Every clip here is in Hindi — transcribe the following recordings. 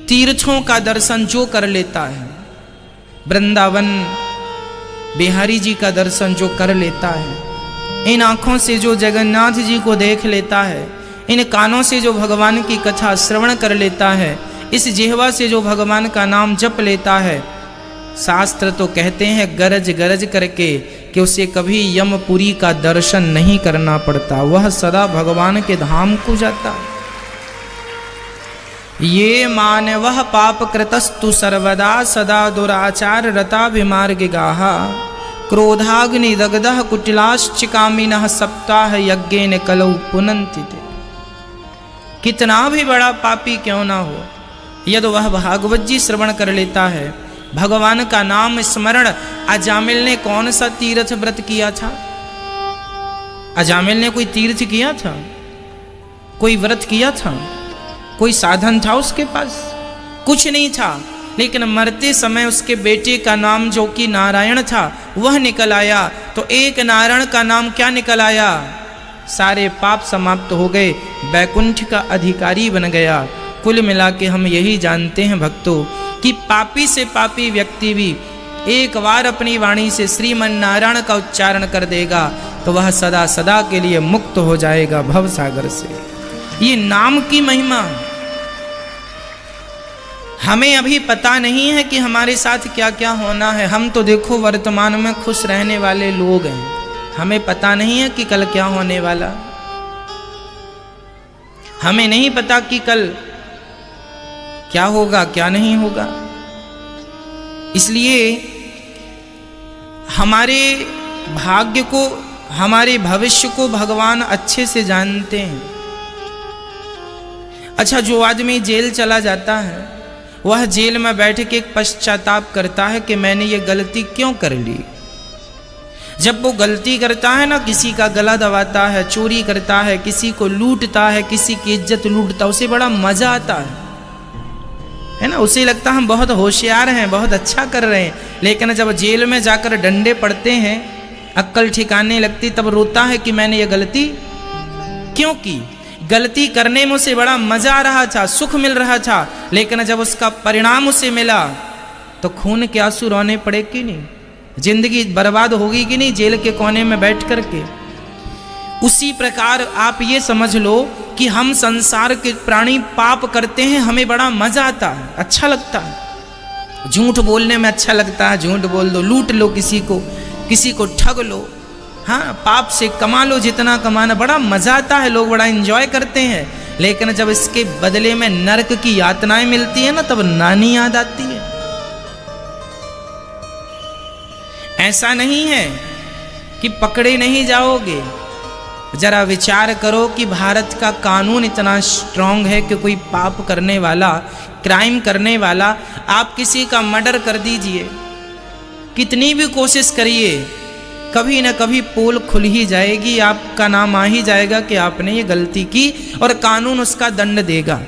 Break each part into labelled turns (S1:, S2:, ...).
S1: तीर्थों का दर्शन जो कर लेता है, वृंदावन बिहारी जी का दर्शन जो कर लेता है, इन आँखों से जो जगन्नाथ जी को देख लेता है, इन कानों से जो भगवान की कथा श्रवण कर लेता है, इस जिह्वा से जो भगवान का नाम जप लेता है, शास्त्र तो कहते हैं गरज गरज करके कि उसे कभी यमपुरी का दर्शन नहीं करना पड़ता, वह सदा भगवान के धाम को जाता है। ये मानवः पाप कृतस्तु सर्वदा सदा दुराचार रता विमार्गिगाः क्रोधाग्नि दग्धः कुटिलाश्चिकामिनः सप्ताह यज्ञेन कलौ पुनन्ति ते। कितना भी बड़ा पापी क्यों ना हो, यदि वह भागवत जी श्रवण कर लेता है, भगवान का नाम स्मरण। अजामिल ने कौन सा तीर्थ व्रत किया था? अजामिल ने कोई तीर्थ किया था? कोई व्रत किया था? कोई साधन था उसके पास? कुछ नहीं था। लेकिन मरते समय उसके बेटे का नाम जो कि नारायण था वह निकल आया। तो एक नारायण का नाम क्या निकल आया? सारे पाप समाप्त हो गए, वैकुंठ का अधिकारी बन गया। कुल मिला के हम यही जानते हैं भक्तों कि पापी से पापी व्यक्ति भी एक बार अपनी वाणी से श्रीमन नारायण का उच्चारण कर देगा तो वह सदा सदा के लिए मुक्त हो जाएगा भव सागर से। ये नाम की महिमा। हमें अभी पता नहीं है कि हमारे साथ क्या क्या होना है। हम तो देखो वर्तमान में खुश रहने वाले लोग हैं, हमें पता नहीं है कि कल क्या होने वाला। हमें नहीं पता कि कल क्या होगा क्या नहीं होगा। इसलिए हमारे भाग्य को, हमारे भविष्य को भगवान अच्छे से जानते हैं। अच्छा, जो आदमी जेल चला जाता है वह जेल में बैठ के पश्चाताप करता है कि मैंने ये गलती क्यों कर ली। जब वो गलती करता है ना, किसी का गला दबाता है, चोरी करता है, किसी को लूटता है, किसी की इज्जत लूटता है, उसे बड़ा मजा आता है ना। उसे लगता है हम बहुत होशियार हैं, बहुत अच्छा कर रहे हैं। लेकिन जब जेल में जाकर डंडे पड़ते हैं, अक्ल ठिकाने लगती, तब रोता है कि मैंने ये गलती क्यों की। गलती करने में उसे बड़ा मजा आ रहा था, सुख मिल रहा था, लेकिन जब उसका परिणाम उसे मिला तो खून के आंसू रोने पड़े कि नहीं? जिंदगी बर्बाद होगी कि नहीं जेल के कोने में बैठ करके? उसी प्रकार आप ये समझ लो कि हम संसार के प्राणी पाप करते हैं, हमें बड़ा मजा आता है, अच्छा लगता है। झूठ बोलने में अच्छा लगता है, झूठ बोल दो, लूट लो किसी को ठग लो, हाँ, पाप से कमा लो जितना कमाना, बड़ा मजा आता है, लोग बड़ा एंजॉय करते हैं। लेकिन जब इसके बदले में नरक की यातनाएं मिलती है ना, तब नानी याद आती है। ऐसा नहीं है कि पकड़े नहीं जाओगे। जरा विचार करो कि भारत का कानून इतना स्ट्रांग है कि कोई पाप करने वाला, क्राइम करने वाला, आप किसी का मर्डर कर दीजिए, कितनी भी कोशिश करिए, कभी न कभी पोल खुल ही जाएगी, आपका नाम आ ही जाएगा कि आपने ये गलती की, और कानून उसका दंड देगा,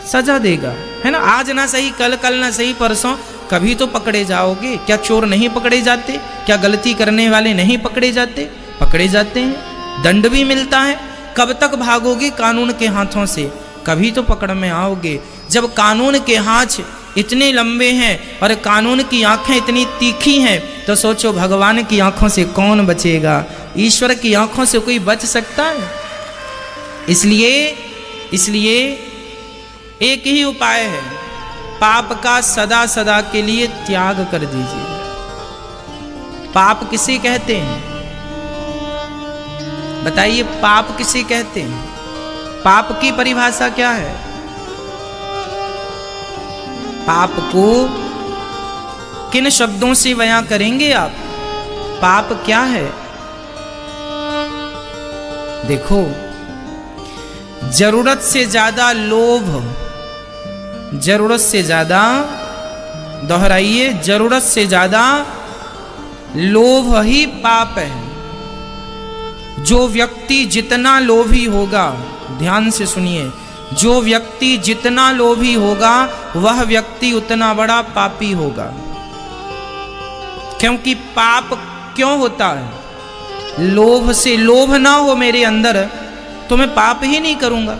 S1: सजा देगा, है ना। आज ना सही कल, कल ना सही परसों, कभी तो पकड़े जाओगे। क्या चोर नहीं पकड़े जाते? क्या गलती करने वाले नहीं पकड़े जाते? पकड़े जाते हैं, दंड भी मिलता है। कब तक भागोगे कानून के हाथों से? कभी तो पकड़ में आओगे। जब कानून के हाथ इतने लंबे हैं और कानून की आंखें इतनी तीखी हैं, तो सोचो भगवान की आंखों से कौन बचेगा? ईश्वर की आंखों से कोई बच सकता है? इसलिए एक ही उपाय है, पाप का सदा सदा के लिए त्याग कर दीजिए। पाप किसे कहते हैं? बताइए, पाप किसे कहते हैं? पाप की परिभाषा क्या है? पाप को किन शब्दों से बयां करेंगे आप? पाप क्या है? देखो, जरूरत से ज्यादा लोभ, जरूरत से ज्यादा, दोहराइए, जरूरत से ज्यादा लोभ ही पाप है। जो व्यक्ति जितना लोभी होगा, ध्यान से सुनिए, जो व्यक्ति जितना लोभी होगा वह व्यक्ति उतना बड़ा पापी होगा। क्योंकि पाप क्यों होता है? लोभ से। लोभ ना हो मेरे अंदर तो मैं पाप ही नहीं करूंगा।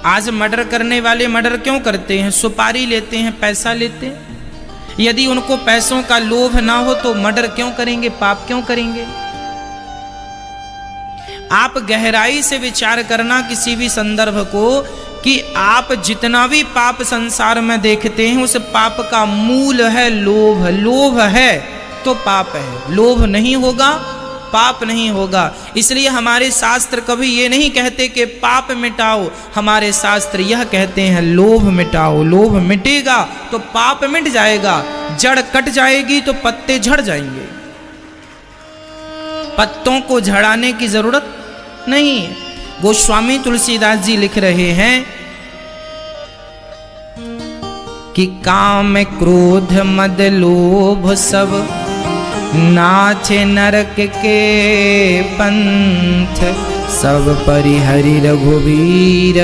S1: आज मर्डर करने वाले मर्डर क्यों करते हैं? सुपारी लेते हैं, पैसा लेते हैं। यदि उनको पैसों का लोभ ना हो तो मर्डर क्यों करेंगे, पाप क्यों करेंगे? आप गहराई से विचार करना किसी भी संदर्भ को, कि आप जितना भी पाप संसार में देखते हैं उस पाप का मूल है लोभ। लोभ है तो पाप है, लोभ नहीं होगा पाप नहीं होगा। इसलिए हमारे शास्त्र कभी ये नहीं कहते कि पाप मिटाओ, हमारे शास्त्र यह कहते हैं लोभ मिटाओ। लोभ मिटेगा तो पाप मिट जाएगा, जड़ कट जाएगी तो पत्ते झड़ जाएंगे। पत्तों को झड़ाने की जरूरत नहीं है। गोस्वामी तुलसीदास जी लिख रहे हैं कि काम क्रोध मद लोभ सब नाथे नरक के पंथ, सब परिहरि रघुबीर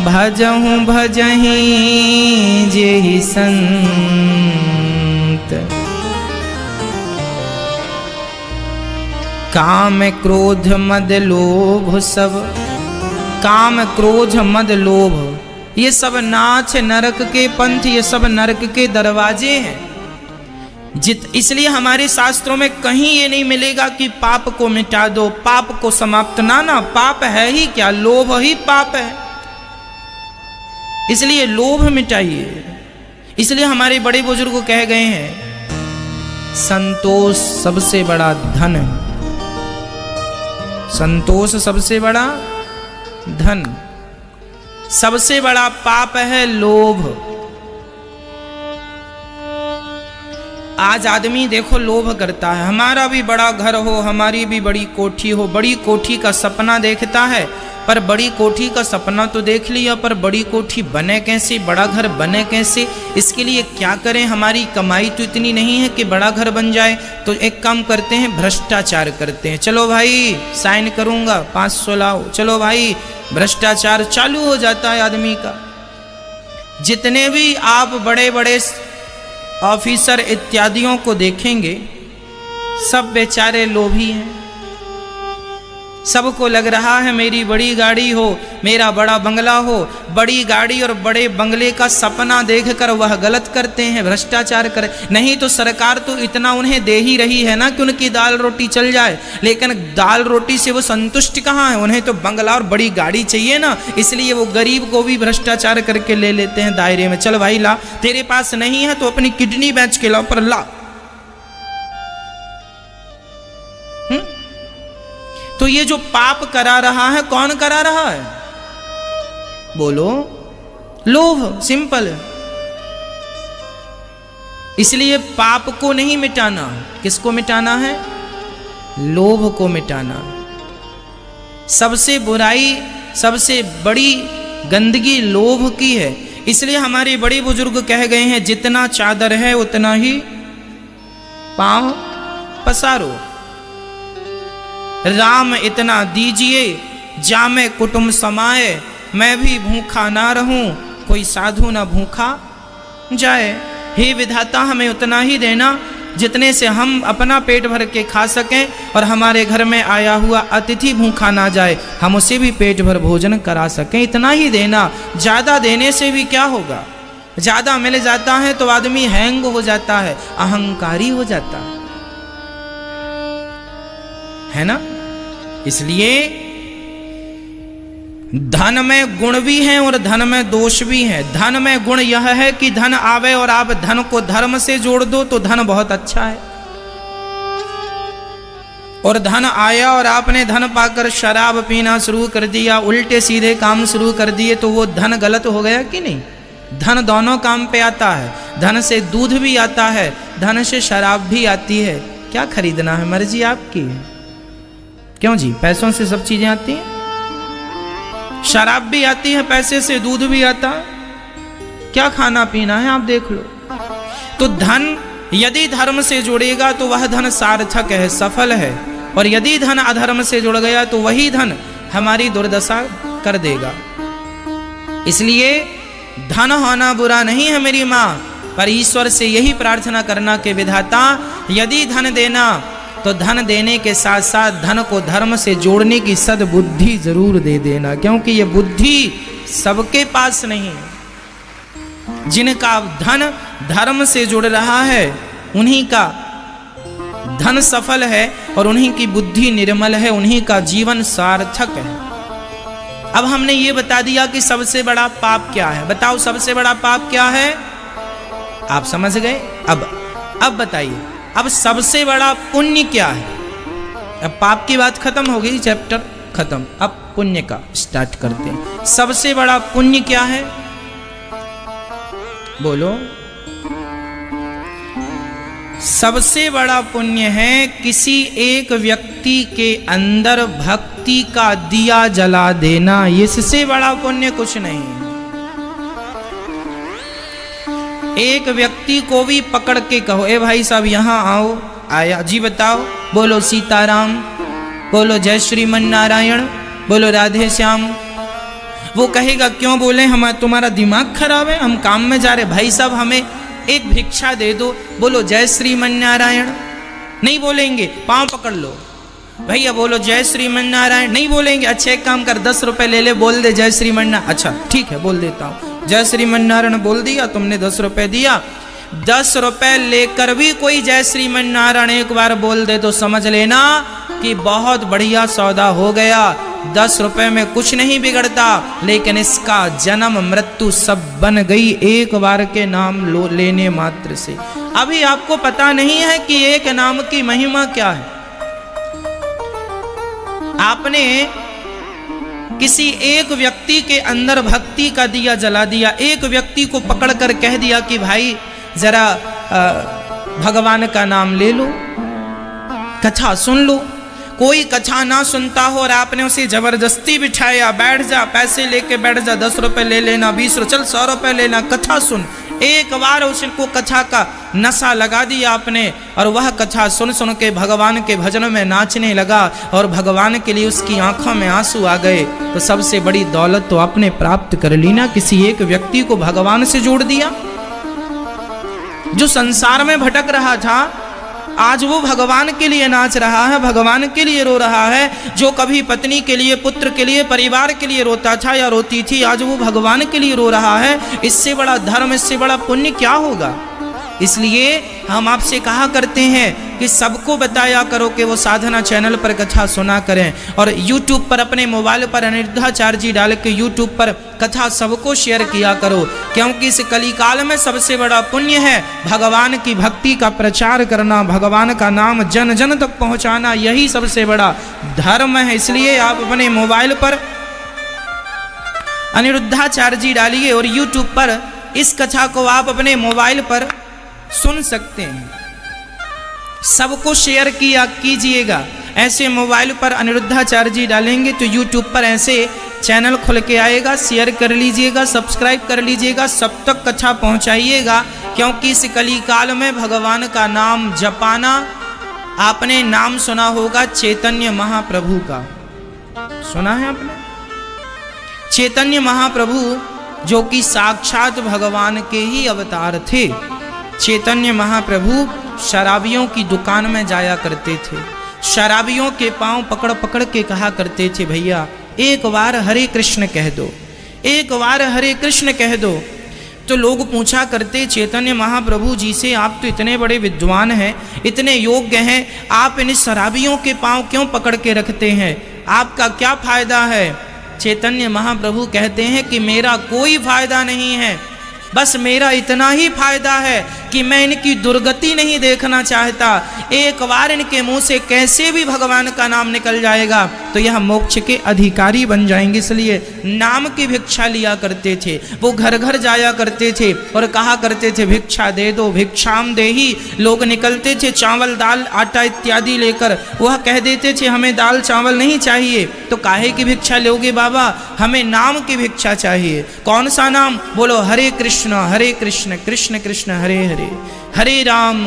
S1: भजहु भजहि जेहि संत। काम क्रोध मद लोभ सब, काम क्रोध मद लोभ ये सब नाथ नरक के पंथ, ये सब नरक के दरवाजे हैं। इसलिए हमारे शास्त्रों में कहीं ये नहीं मिलेगा कि पाप को मिटा दो, पाप को समाप्त ना, पाप है ही क्या, लोभ ही पाप है। इसलिए लोभ मिटाइए। इसलिए हमारे बड़े बुजुर्ग कह गए हैं संतोष सबसे बड़ा धन है, संतोष सबसे बड़ा धन। सबसे बड़ा पाप है लोभ। आज आदमी देखो लोभ करता है, हमारा भी बड़ा घर हो, हमारी भी बड़ी कोठी हो, बड़ी कोठी का सपना देखता है। पर बड़ी कोठी का सपना तो देख लिया, पर बड़ी कोठी बने कैसे, बड़ा घर बने कैसे, इसके लिए क्या करें? हमारी कमाई तो इतनी नहीं है कि बड़ा घर बन जाए। तो एक काम करते हैं, भ्रष्टाचार करते हैं। चलो भाई साइन करूंगा, 500 लाओ, चलो भाई। भ्रष्टाचार चालू हो जाता है आदमी का। जितने भी आप बड़े बड़े ऑफिसर इत्यादियों को देखेंगे सब बेचारे लोभी हैं। सबको लग रहा है मेरी बड़ी गाड़ी हो, मेरा बड़ा बंगला हो। बड़ी गाड़ी और बड़े बंगले का सपना देखकर वह गलत करते हैं, भ्रष्टाचार करें। नहीं तो सरकार तो इतना उन्हें दे ही रही है ना कि उनकी दाल रोटी चल जाए, लेकिन दाल रोटी से वो संतुष्ट कहाँ है, उन्हें तो बंगला और बड़ी गाड़ी चाहिए ना। इसलिए वो गरीब को भी भ्रष्टाचार करके ले लेते हैं दायरे में। चल भाई ला, तेरे पास नहीं है तो अपनी किडनी बेच के लाओ, पर ला। तो ये जो पाप करा रहा है, कौन करा रहा है? बोलो, लोभ। सिंपल है। इसलिए पाप को नहीं मिटाना, किसको मिटाना है? लोभ को मिटाना। सबसे बुराई, सबसे बड़ी गंदगी लोभ की है। इसलिए हमारे बड़े बुजुर्ग कह गए हैं, जितना चादर है उतना ही पांव पसारो। राम इतना दीजिए जामे कुटुंब समाए, मैं भी भूखा ना रहूं, कोई साधु ना भूखा जाए। हे विधाता, हमें उतना ही देना जितने से हम अपना पेट भर के खा सकें और हमारे घर में आया हुआ अतिथि भूखा ना जाए, हम उसे भी पेट भर भोजन करा सकें। इतना ही देना। ज़्यादा देने से भी क्या होगा? ज़्यादा मिल जाता है तो आदमी हैंग हो जाता है, अहंकारी हो जाता है ना। इसलिए धन में गुण भी हैं और धन में दोष भी हैं। धन में गुण यह है कि धन आवे और आप धन को धर्म से जोड़ दो तो धन बहुत अच्छा है। और धन आया और आपने धन पाकर शराब पीना शुरू कर दिया, उल्टे सीधे काम शुरू कर दिए, तो वो धन गलत हो गया कि नहीं? धन दोनों काम पे आता है। धन से दूध भी आता है, धन से शराब भी आती है। क्या खरीदना है, मर्जी आपकी है। क्यों जी? पैसों से सब चीजें आती हैं। शराब भी आती है पैसे से, दूध भी आता है। क्या खाना पीना है आप देख लो। तो धन यदि धर्म से जुड़ेगा तो वह धन सार्थक है, सफल है। और यदि धन अधर्म से जुड़ गया तो वही धन हमारी दुर्दशा कर देगा। इसलिए धन होना बुरा नहीं है मेरी माँ, पर ईश्वर से यही प्रार्थना करना कि विधाता यदि धन देना तो धन देने के साथ साथ धन को धर्म से जोड़ने की सद्बुद्धि जरूर दे देना, क्योंकि ये बुद्धि सबके पास नहीं है। जिनका धन धर्म से जुड़ रहा है उन्हीं का धन सफल है और उन्हीं की बुद्धि निर्मल है, उन्हीं का जीवन सार्थक है। अब हमने ये बता दिया कि सबसे बड़ा पाप क्या है। बताओ सबसे बड़ा पाप क्या है? आप समझ गए? अब बताइए, अब सबसे बड़ा पुण्य क्या है? अब पाप की बात खत्म हो गई, चैप्टर खत्म। अब पुण्य का स्टार्ट करते हैं। सबसे बड़ा पुण्य क्या है? बोलो। सबसे बड़ा पुण्य है किसी एक व्यक्ति के अंदर भक्ति का दिया जला देना। इससे बड़ा पुण्य कुछ नहीं है। एक व्यक्ति को भी पकड़ के कहो, ए भाई साहब यहाँ आओ। आया जी, बताओ। बोलो सीताराम, बोलो जय श्रीमन नारायण, बोलो राधे श्याम। वो कहेगा क्यों बोले, हम तुम्हारा दिमाग खराब है, हम काम में जा रहे। भाई साहब हमें एक भिक्षा दे दो। बोलो जय श्रीमन नारायण। नहीं बोलेंगे, पांव पकड़ लो। भैया बोलो जय श्रीमन नारायण। नहीं बोलेंगे। अच्छा एक काम कर, 10 रुपए ले ले, बोल दे जय श्रीमन नारायण। अच्छा ठीक है, बोल देता हूँ। जय श्रीमन नारायण बोल दिया, तुमने 10 रुपए दिया। 10 रुपए लेकर भी कोई जय श्रीमन नारायण एक बार बोल दे तो समझ लेना कि बहुत बढ़िया सौदा हो गया। 10 रुपए में कुछ नहीं बिगड़ता, लेकिन इसका जन्म मृत्यु सब बन गई एक बार के नाम लेने मात्र से। अभी आपको पता नहीं है कि एक नाम की महिमा क्या है। आपने किसी एक व्यक्ति के अंदर भक्ति का दिया जला दिया। एक व्यक्ति को पकड़कर कह दिया कि भाई जरा भगवान का नाम ले लो, कथा सुन लो। कोई कथा ना सुनता हो और आपने उसे जबरदस्ती बिठाया, बैठ जा, पैसे लेके बैठ जा, 10 रुपए ले लेना, 20 रुपए, चल 100 रुपए लेना, कथा सुन। एक बार उसको कथा का नशा लगा दिया आपने, और वह कथा सुन सुन के भगवान के भजन में नाचने लगा और भगवान के लिए उसकी आंखों में आंसू आ गए। तो सबसे बड़ी दौलत तो आपने प्राप्त कर ली ना। किसी एक व्यक्ति को भगवान से जोड़ दिया। जो संसार में भटक रहा था, आज वो भगवान के लिए नाच रहा है, भगवान के लिए रो रहा है। जो कभी पत्नी के लिए, पुत्र के लिए, परिवार के लिए रोता था या रोती थी, आज वो भगवान के लिए रो रहा है। इससे बड़ा धर्म, इससे बड़ा पुण्य क्या होगा? इसलिए हम आपसे कहा करते हैं कि सबको बताया करो कि वो साधना चैनल पर कथा सुना करें, और YouTube पर अपने मोबाइल पर अनिरुद्धाचार्य जी डाल के YouTube पर कथा सबको शेयर किया करो, क्योंकि इस कलिकाल में सबसे बड़ा पुण्य है भगवान की भक्ति का प्रचार करना, भगवान का नाम जन जन तक पहुंचाना। यही सबसे बड़ा धर्म है। इसलिए आप अपने मोबाइल पर अनिरुद्धाचार्य जी डालिए और YouTube पर इस कथा को आप अपने मोबाइल पर सुन सकते हैं। सबको शेयर किया कीजिएगा। ऐसे मोबाइल पर अनिरुद्धाचार्य जी डालेंगे तो YouTube पर ऐसे चैनल खुल के आएगा। शेयर कर लीजिएगा, सब्सक्राइब कर लीजिएगा, सब तक कथा पहुंचाइएगा, क्योंकि इस कलिकाल में भगवान का नाम जपाना। आपने नाम सुना होगा चैतन्य महाप्रभु का, सुना है आपने? चैतन्य महाप्रभु जो कि साक्षात भगवान के ही अवतार थे। चैतन्य महाप्रभु शराबियों की दुकान में जाया करते थे। शराबियों के पांव पकड़ पकड़ के कहा करते थे, भैया एक बार हरे कृष्ण कह दो, एक बार हरे कृष्ण कह दो। तो लोग पूछा करते चैतन्य महाप्रभु जी से, आप तो इतने बड़े विद्वान हैं, इतने योग्य हैं, आप इन शराबियों के पांव क्यों पकड़ के रखते हैं? आपका क्या फायदा है? चैतन्य महाप्रभु कहते हैं कि मेरा कोई फायदा नहीं है, बस मेरा इतना ही फायदा है कि मैं इनकी दुर्गति नहीं देखना चाहता। एक बार इनके मुंह से कैसे भी भगवान का नाम निकल जाएगा तो यह मोक्ष के अधिकारी बन जाएंगे। इसलिए नाम की भिक्षा लिया करते थे। वो घर घर जाया करते थे और कहा करते थे भिक्षा दे दो, भिक्षाम देही। लोग निकलते थे चावल दाल आटा इत्यादि लेकर, वह कह देते थे हमें दाल चावल नहीं चाहिए। तो काहे की भिक्षा लोगे बाबा? हमें नाम की भिक्षा चाहिए। कौन सा नाम? बोलो हरे कृष्ण कृष्ण कृष्ण हरे हरे, हरे राम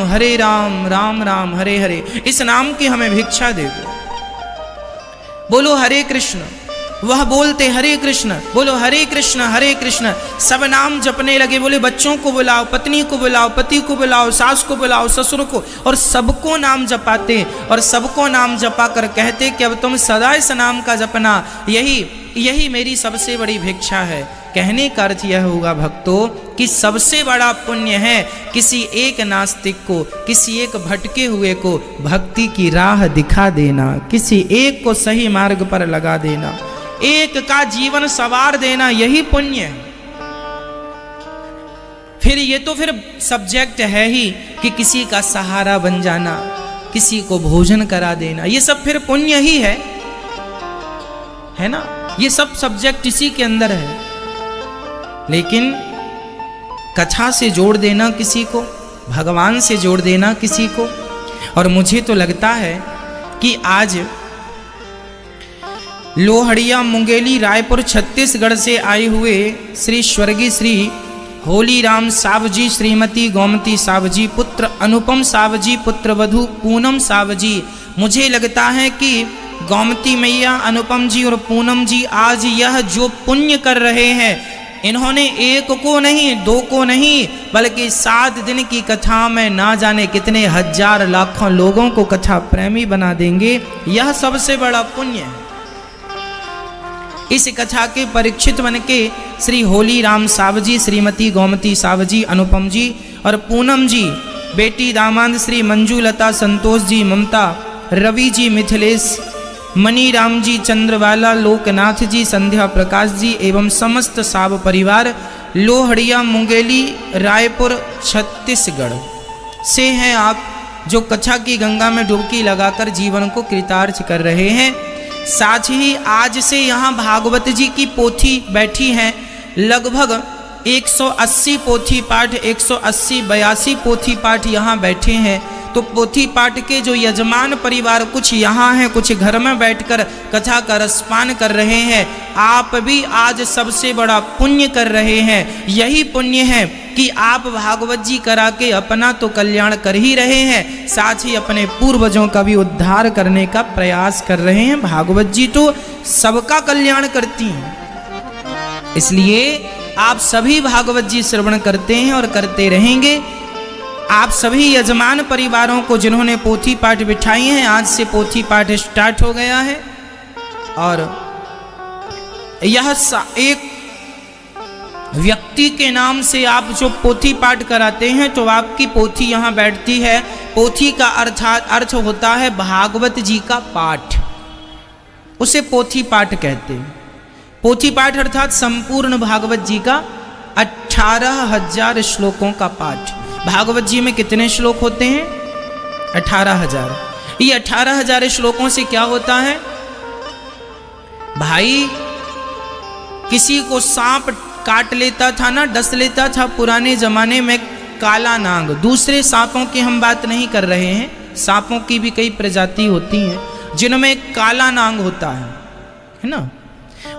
S1: राम राम हरे हरे। इस नाम की हमें भिक्षा दे दो। बोलो हरे कृष्ण वह बोलते हरे कृष्ण, बोलो हरे कृष्ण हरे कृष्ण। सब नाम जपने लगे, बोले बच्चों को बुलाओ, पत्नी को बुलाओ, पति को बुलाओ, सास को बुलाओ, ससुर को, और सबको नाम जपाते और सबको नाम जपा कर कहते कि अब तुम सदा इस नाम का जपना, यही मेरी सबसे बड़ी भिक्षा है। कहने का अर्थ यह होगा भक्तों कि सबसे बड़ा पुण्य है किसी एक नास्तिक को, किसी एक भटके हुए को भक्ति की राह दिखा देना, किसी एक को सही मार्ग पर लगा देना, एक का जीवन संवार देना, यही पुण्य है। फिर ये तो फिर सब्जेक्ट है ही कि किसी का सहारा बन जाना, किसी को भोजन करा देना, ये सब फिर पुण्य ही है ना, ये सब सब्जेक्ट इसी के अंदर है। लेकिन कथा से जोड़ देना किसी को, भगवान से जोड़ देना किसी को, और मुझे तो लगता है कि आज लोहड़िया मुंगेली रायपुर छत्तीसगढ़ से आए हुए श्री स्वर्गीय श्री होलीराम साव जी, श्रीमती गोमती साव जी, पुत्र अनुपम साव जी, पुत्र वधू पूनम साव जी, मुझे लगता है कि गोमती मैया, अनुपम जी और पूनम जी आज यह जो पुण्य कर रहे हैं, इन्होंने एक को नहीं, दो को नहीं, बल्कि 7 दिन की कथा में ना जाने कितने हजार लाखों लोगों को कथा प्रेमी बना देंगे। यह सबसे बड़ा पुण्य है। इस कथा के परीक्षित बन के श्री होलीराम साव जी, श्रीमती गोमती साव जी, अनुपम जी और पूनम जी, बेटी दामाद श्री मंजूलता, संतोष जी, ममता, रवि जी, मिथिलेश, मनीराम जी, चंद्रवाला, लोकनाथ जी, संध्या प्रकाश जी एवं समस्त साव परिवार लोहड़िया मुंगेली रायपुर छत्तीसगढ़ से हैं आप, जो कथा की गंगा में डुबकी लगाकर जीवन को कृतार्थ कर रहे हैं। साथ ही आज से यहाँ भागवत जी की पोथी बैठी हैं, लगभग 180 पोथी पाठ, 180-82 पोथी पाठ यहाँ बैठे हैं। तो पोथी पाठ के जो यजमान परिवार कुछ यहाँ हैं, कुछ घर में बैठकर कथा का रसपान कर रहे हैं। आप भी आज सबसे बड़ा पुण्य कर रहे हैं। यही पुण्य है कि आप भागवत जी करा के अपना तो कल्याण कर ही रहे हैं, साथ ही अपने पूर्वजों का भी उद्धार करने का प्रयास कर रहे हैं। भागवत जी तो सबका कल्याण करती हैं, इसलिए आप सभी भागवत जी श्रवण करते हैं और करते रहेंगे। आप सभी यजमान परिवारों को जिन्होंने पोथी पाठ बिठाई हैं, आज से पोथी पाठ स्टार्ट हो गया है। और यह एक व्यक्ति के नाम से आप जो पोथी पाठ कराते हैं तो आपकी पोथी यहाँ बैठती है। पोथी का अर्थ होता है भागवत जी का पाठ, उसे पोथी पाठ कहते हैं। पोथी पाठ अर्थात संपूर्ण भागवत जी का 18,000 श्लोकों का पाठ। भागवत जी में कितने श्लोक होते हैं? 18,000। ये 18,000 श्लोकों से क्या होता है भाई? किसी को सांप काट लेता था ना, डस लेता था पुराने जमाने में, काला नाग। दूसरे सांपों की हम बात नहीं कर रहे हैं, सांपों की भी कई प्रजाति होती हैं जिनमें काला नाग होता है ना।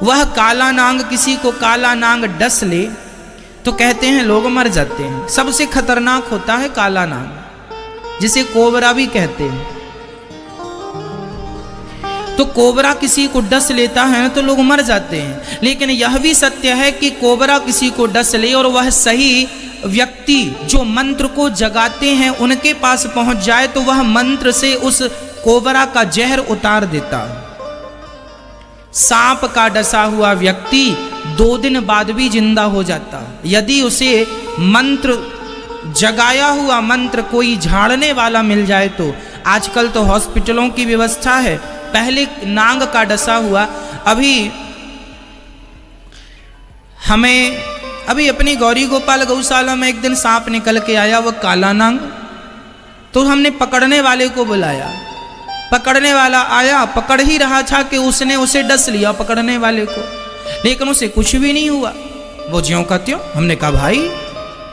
S1: वह काला नाग, किसी को काला नाग डस ले तो कहते हैं लोग मर जाते हैं। सबसे खतरनाक होता है काला नाग, जिसे कोबरा भी कहते हैं। तो कोबरा किसी को डस लेता है तो लोग मर जाते हैं। लेकिन यह भी सत्य है कि कोबरा किसी को डस ले और वह सही व्यक्ति जो मंत्र को जगाते हैं उनके पास पहुंच जाए तो वह मंत्र से उस कोबरा का जहर उतार देता है। सांप का डसा हुआ व्यक्ति 2 दिन बाद भी जिंदा हो जाता है यदि उसे मंत्र, जगाया हुआ मंत्र कोई झाड़ने वाला मिल जाए तो। आजकल तो हॉस्पिटलों की व्यवस्था है। पहले नाग का डसा हुआ, अभी अपनी गौरी गोपाल गौशाला में एक दिन सांप निकल के आया, वह काला नाग। तो हमने पकड़ने वाले को बुलाया, पकड़ने वाला आया, पकड़ ही रहा था कि उसने उसे डस लिया पकड़ने वाले को, लेकिन उसे कुछ भी नहीं हुआ, वो ज्यों का त्यों। हमने कहा भाई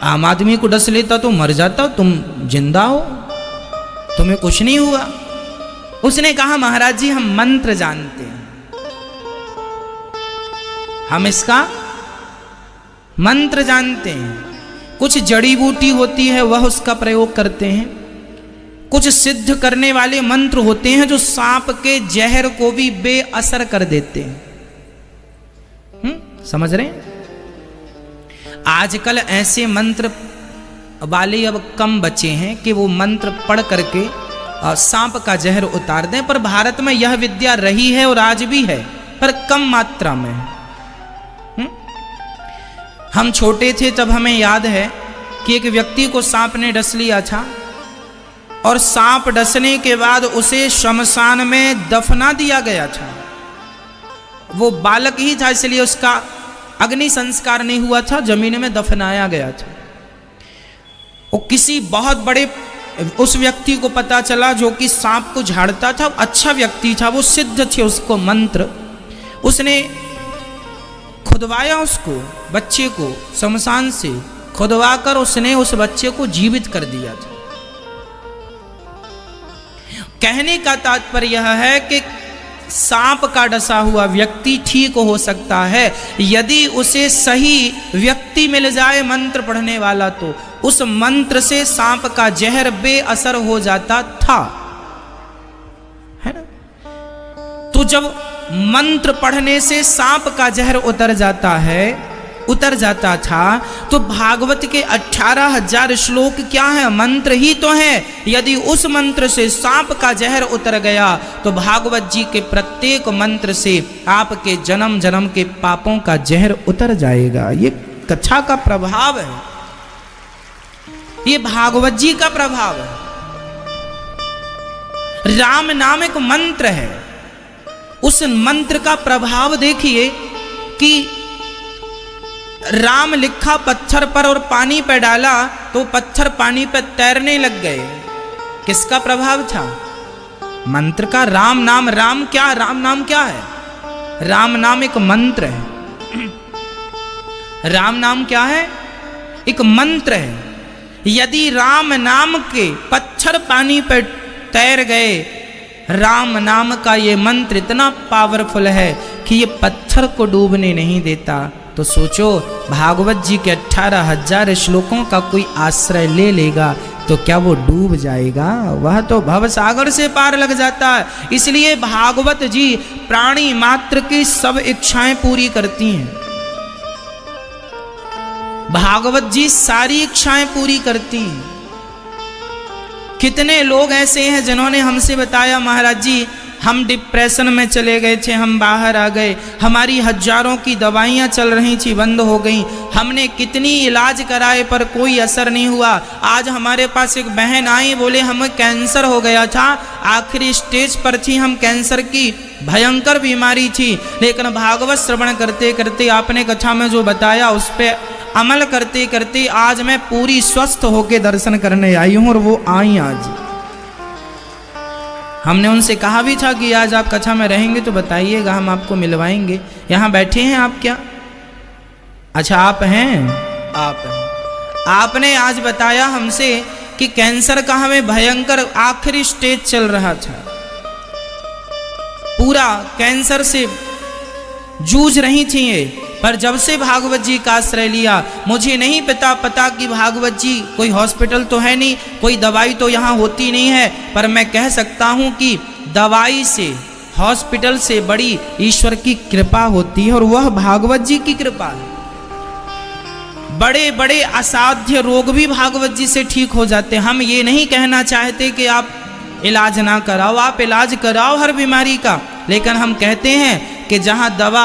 S1: आम आदमी को डस लेता तो मर जाता, तुम जिंदा हो, तुम्हें कुछ नहीं हुआ। उसने कहा महाराज जी हम मंत्र जानते हैं, हम इसका मंत्र जानते हैं। कुछ जड़ी बूटी होती है वह उसका प्रयोग करते हैं, कुछ सिद्ध करने वाले मंत्र होते हैं जो सांप के जहर को भी बेअसर कर देते हैं। समझ रहे हैं? आजकल ऐसे मंत्र वाले अब कम बचे हैं कि वो मंत्र पढ़ करके सांप का जहर उतार दें, पर भारत में यह विद्या रही है और आज भी है, पर कम मात्रा में। हम छोटे थे तब हमें याद है कि एक व्यक्ति को सांप ने डस लिया था और सांप डसने के बाद उसे शमशान में दफना दिया गया था। वो बालक ही था इसलिए उसका अग्नि संस्कार नहीं हुआ था, जमीन में दफनाया गया था। वो किसी बहुत बड़े उस व्यक्ति को पता चला जो कि सांप को झाड़ता था, अच्छा व्यक्ति था, वो सिद्ध थे उसको मंत्र, उसने खुदवाया उसको, बच्चे को शमशान से खुदवा कर उसने उस बच्चे को जीवित कर दिया था। कहने का तात्पर्य यह है कि सांप का डसा हुआ व्यक्ति ठीक हो सकता है यदि उसे सही व्यक्ति मिल जाए मंत्र पढ़ने वाला, तो उस मंत्र से सांप का जहर बेअसर हो जाता था, है ना? तो जब मंत्र पढ़ने से सांप का जहर उतर जाता था, तो भागवत के 18,000 श्लोक क्या है? मंत्र ही तो है। यदि उस मंत्र से सांप का जहर उतर गया तो भागवत जी के प्रत्येक मंत्र से आपके जन्म जन्म के पापों का जहर उतर जाएगा। ये कथा का प्रभाव है, ये भागवत जी का प्रभाव है। राम नाम एक मंत्र है, उस मंत्र का प्रभाव देखिए कि राम लिखा पत्थर पर और पानी पे डाला तो पत्थर पानी पे तैरने लग गए। किसका प्रभाव था? मंत्र का। राम नाम, राम नाम क्या है? राम नाम एक मंत्र है। राम नाम क्या है? एक मंत्र है। यदि राम नाम के पत्थर पानी पे तैर गए, राम नाम का ये मंत्र इतना पावरफुल है कि ये पत्थर को डूबने नहीं देता। तो सोचो, भागवत जी के 18,000 श्लोकों का कोई आश्रय ले लेगा तो क्या वो डूब जाएगा? वह तो भवसागर से पार लग जाता है। इसलिए भागवत जी प्राणी मात्र की सब इच्छाएं पूरी करती हैं। भागवत जी सारी इच्छाएं पूरी करती हैं। कितने लोग ऐसे हैं जिन्होंने हमसे बताया, महाराज जी हम डिप्रेशन में चले गए थे, हम बाहर आ गए, हमारी हजारों की दवाइयाँ चल रही थी, बंद हो गई, हमने कितनी इलाज कराए पर कोई असर नहीं हुआ। आज हमारे पास एक बहन आई, बोले हमें कैंसर हो गया था, आखिरी स्टेज पर थी, हम कैंसर की भयंकर बीमारी थी, लेकिन भागवत श्रवण करते करते आपने कथा में जो बताया उस पर अमल करते करते आज मैं पूरी स्वस्थ होके दर्शन करने आई हूँ। और वो आई आज। हमने उनसे कहा भी था कि आज आप कथा में रहेंगे तो बताइएगा, हम आपको मिलवाएंगे। यहाँ बैठे हैं आप क्या? अच्छा आप हैं, आप हैं। आपने आज बताया हमसे कि कैंसर का हमें भयंकर आखिरी स्टेज चल रहा था, पूरा कैंसर से जूझ रही थी ये, पर जब से भागवत जी का आश्रय लिया, मुझे नहीं पता कि भागवत जी कोई हॉस्पिटल तो है नहीं, कोई दवाई तो यहाँ होती नहीं है, पर मैं कह सकता हूँ कि दवाई से, हॉस्पिटल से बड़ी ईश्वर की कृपा होती है, और वह भागवत जी की कृपा है। बड़े बड़े असाध्य रोग भी भागवत जी से ठीक हो जाते हैं। हम ये नहीं कहना चाहते कि आप इलाज ना कराओ, आप इलाज कराओ हर बीमारी का, लेकिन हम कहते हैं कि जहाँ दवा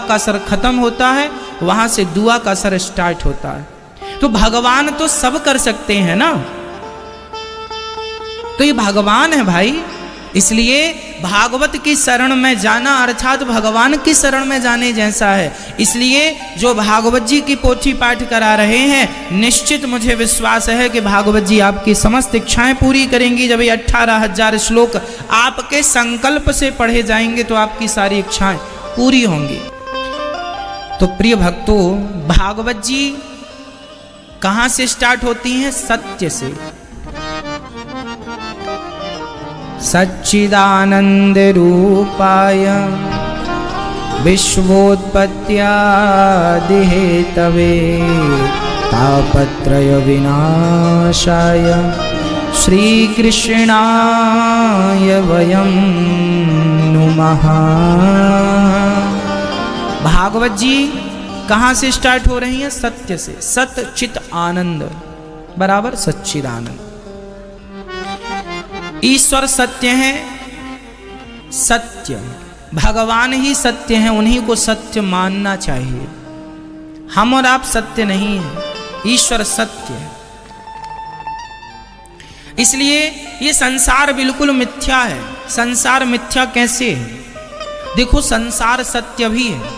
S1: का असर खत्म होता है, वहाँ से दुआ का असर स्टार्ट होता है। तो भगवान तो सब कर सकते हैं ना, तो ये भगवान है भाई। इसलिए भागवत की शरण में जाना अर्थात भगवान की शरण में जाने जैसा है। इसलिए जो भागवत जी की पोथी पाठ करा रहे हैं, निश्चित मुझे विश्वास है कि भागवत जी आपकी समस्त इच्छाएं पूरी करेंगी। जब ये 18,000 श्लोक आपके संकल्प से पढ़े जाएंगे तो आपकी सारी इच्छाएं पूरी होंगी। तो प्रिय भक्तों, भागवत जी कहाँ से स्टार्ट होती हैं? सत्य से। सच्चिदानंद रूपाय विश्वोत्पत्त्यादि हेतवे तापत्रय विनाशाय श्रीकृष्णाय वयं नुमः। भागवत जी कहाँ से स्टार्ट हो रही हैं? सत्य से। सत चित आनंद बराबर सच्चिदानंद। ईश्वर सत्य है, सत्य भगवान ही सत्य हैं, उन्हीं को सत्य मानना चाहिए। हम और आप सत्य नहीं है, ईश्वर सत्य है। इसलिए ये संसार बिल्कुल मिथ्या है। संसार मिथ्या कैसे है? देखो, संसार सत्य भी है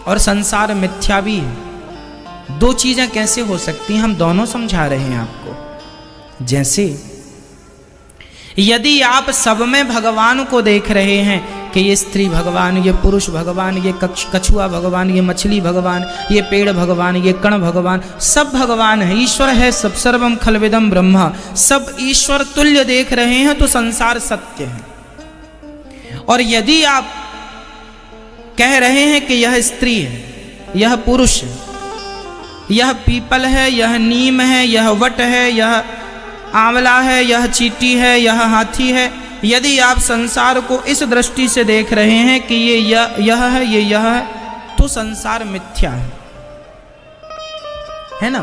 S1: और संसार मिथ्या भी है। दो चीजें कैसे हो सकती हैं, हम दोनों समझा रहे हैं आपको। जैसे यदि आप सब में भगवान को देख रहे हैं कि ये स्त्री भगवान, ये पुरुष भगवान, ये कछुआ भगवान, ये मछली भगवान, ये पेड़ भगवान, ये कण भगवान, सब भगवान है, ईश्वर है सब, सर्वम खलविदम ब्रह्मा, सब ईश्वर तुल्य देख रहे हैं, तो संसार सत्य है। और यदि आप कह रहे हैं कि यह स्त्री है, यह पुरुष है, यह पीपल है, यह नीम है, यह वट है, यह आंवला है, यह चींटी है, यह हाथी है, यदि आप संसार को इस दृष्टि से देख रहे हैं कि ये यह है, ये यह है, तो संसार मिथ्या है ना?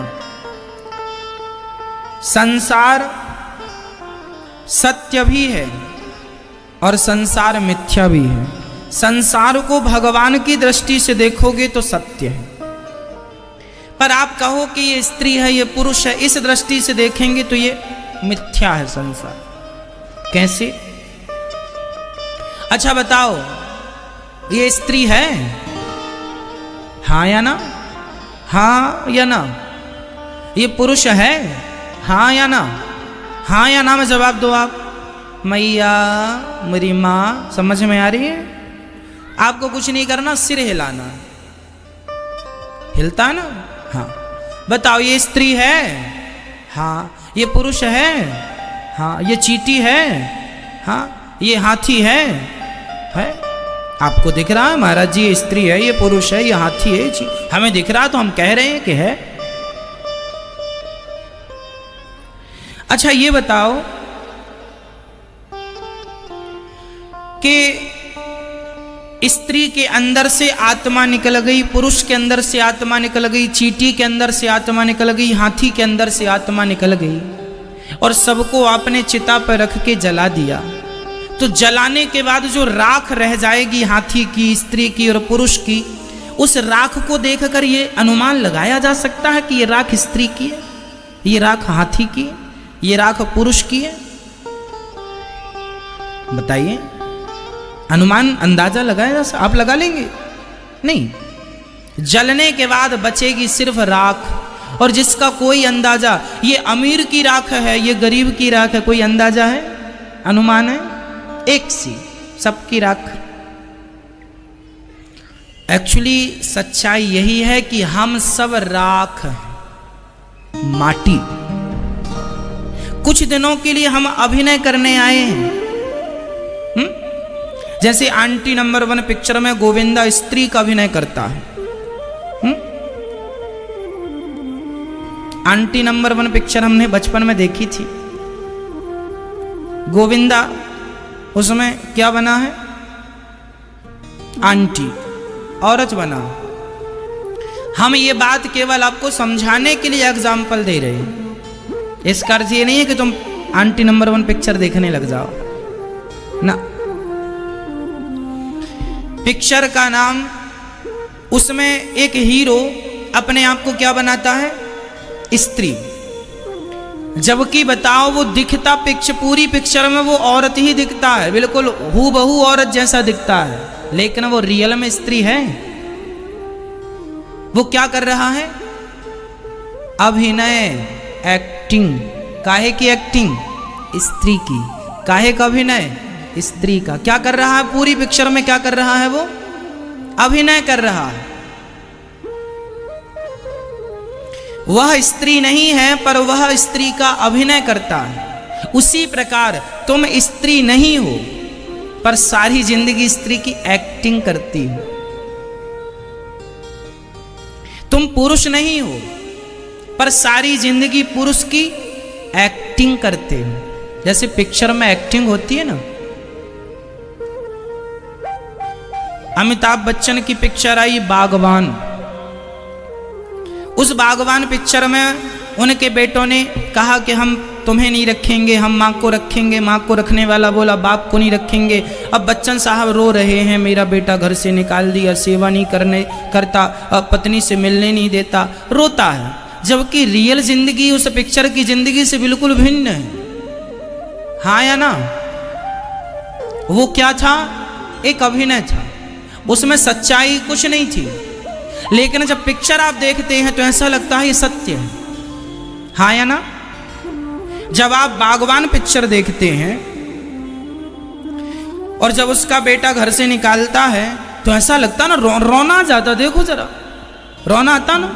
S1: संसार सत्य भी है और संसार मिथ्या भी है। संसार को भगवान की दृष्टि से देखोगे तो सत्य है, पर आप कहो कि ये स्त्री है, ये पुरुष है, इस दृष्टि से देखेंगे तो ये मिथ्या है संसार। कैसे? अच्छा बताओ, ये स्त्री है? हाँ या ना? हाँ या ना? ये पुरुष है? हाँ या ना? हाँ या ना में जवाब दो आप। मैया, मेरी माँ, समझ में आ रही है? आपको कुछ नहीं करना, सिर हिलाना। हिलता ना? हाँ। बताओ, ये स्त्री है? हाँ। ये पुरुष है? हाँ। ये चींटी है? हाँ। ये हाथी है? आपको दिख रहा है महाराज जी, ये स्त्री है, ये पुरुष है, ये हाथी है, हमें दिख रहा, तो हम कह रहे हैं कि है। अच्छा ये बताओ कि स्त्री के अंदर से आत्मा निकल गई, पुरुष के अंदर से आत्मा निकल गई, चींटी के अंदर से आत्मा निकल गई, हाथी के अंदर से आत्मा निकल गई, और सबको आपने चिता पर रख के जला दिया, तो जलाने के बाद जो राख रह जाएगी हाथी की, स्त्री की और पुरुष की, उस राख को देखकर ये अनुमान लगाया जा सकता है कि ये राख स्त्री की है, ये राख हाथी की है, ये राख पुरुष की है? बताइए, अनुमान अंदाजा लगाया जा सकता? आप लगा लेंगे? नहीं। जलने के बाद बचेगी सिर्फ राख, और जिसका कोई अंदाजा, ये अमीर की राख है, ये गरीब की राख है, कोई अंदाजा है, अनुमान है? एक सी सबकी राख। एक्चुअली सच्चाई यही है कि हम सब राख हैं, माटी। कुछ दिनों के लिए हम अभिनय करने आए हैं। जैसे आंटी नंबर 1 पिक्चर में गोविंदा स्त्री का अभिनय करता है। आंटी नंबर 1 पिक्चर हमने बचपन में देखी थी। गोविंदा उसमें क्या बना है? आंटी, औरत बना। हम ये बात केवल आपको समझाने के लिए एग्जाम्पल दे रहे हैं। इसका अर्थ ये नहीं है कि तुम आंटी नंबर 1 पिक्चर देखने लग जाओ ना। पिक्चर का नाम, उसमें एक हीरो अपने आप को क्या बनाता है? स्त्री। जबकि बताओ वो दिखता पूरी पिक्चर में वो औरत ही दिखता है, बिल्कुल हूबहू औरत जैसा दिखता है, लेकिन वो रियल में स्त्री है। वो क्या कर रहा है? अभिनय, एक्टिंग। काहे की एक्टिंग? स्त्री की। काहे का अभिनय? स्त्री का। क्या कर रहा है पूरी पिक्चर में? क्या कर रहा है वो? अभिनय कर रहा है। वह स्त्री नहीं है, पर वह स्त्री का अभिनय करता है। उसी प्रकार तुम स्त्री नहीं हो, पर सारी जिंदगी स्त्री की एक्टिंग करती हो। तुम पुरुष नहीं हो, पर सारी जिंदगी पुरुष की एक्टिंग करते हो। जैसे पिक्चर में एक्टिंग होती है ना, अमिताभ बच्चन की पिक्चर आई बागवान। उस बागवान पिक्चर में उनके बेटों ने कहा कि हम तुम्हें नहीं रखेंगे, हम माँ को रखेंगे। माँ को रखने वाला बोला बाप को नहीं रखेंगे। अब बच्चन साहब रो रहे हैं, मेरा बेटा घर से निकाल दिया, सेवा नहीं करता, अब पत्नी से मिलने नहीं देता, रोता है। जबकि रियल जिंदगी उस पिक्चर की जिंदगी से बिल्कुल भिन्न है। हाँ या ना? वो क्या था? एक अभिनय था, उसमें सच्चाई कुछ नहीं थी। लेकिन जब पिक्चर आप देखते हैं तो ऐसा लगता है ये सत्य है। हाँ या ना? जब आप बागवान पिक्चर देखते हैं और जब उसका बेटा घर से निकालता है तो ऐसा लगता ना, रोना आ जाता। देखो जरा, रोना आता ना।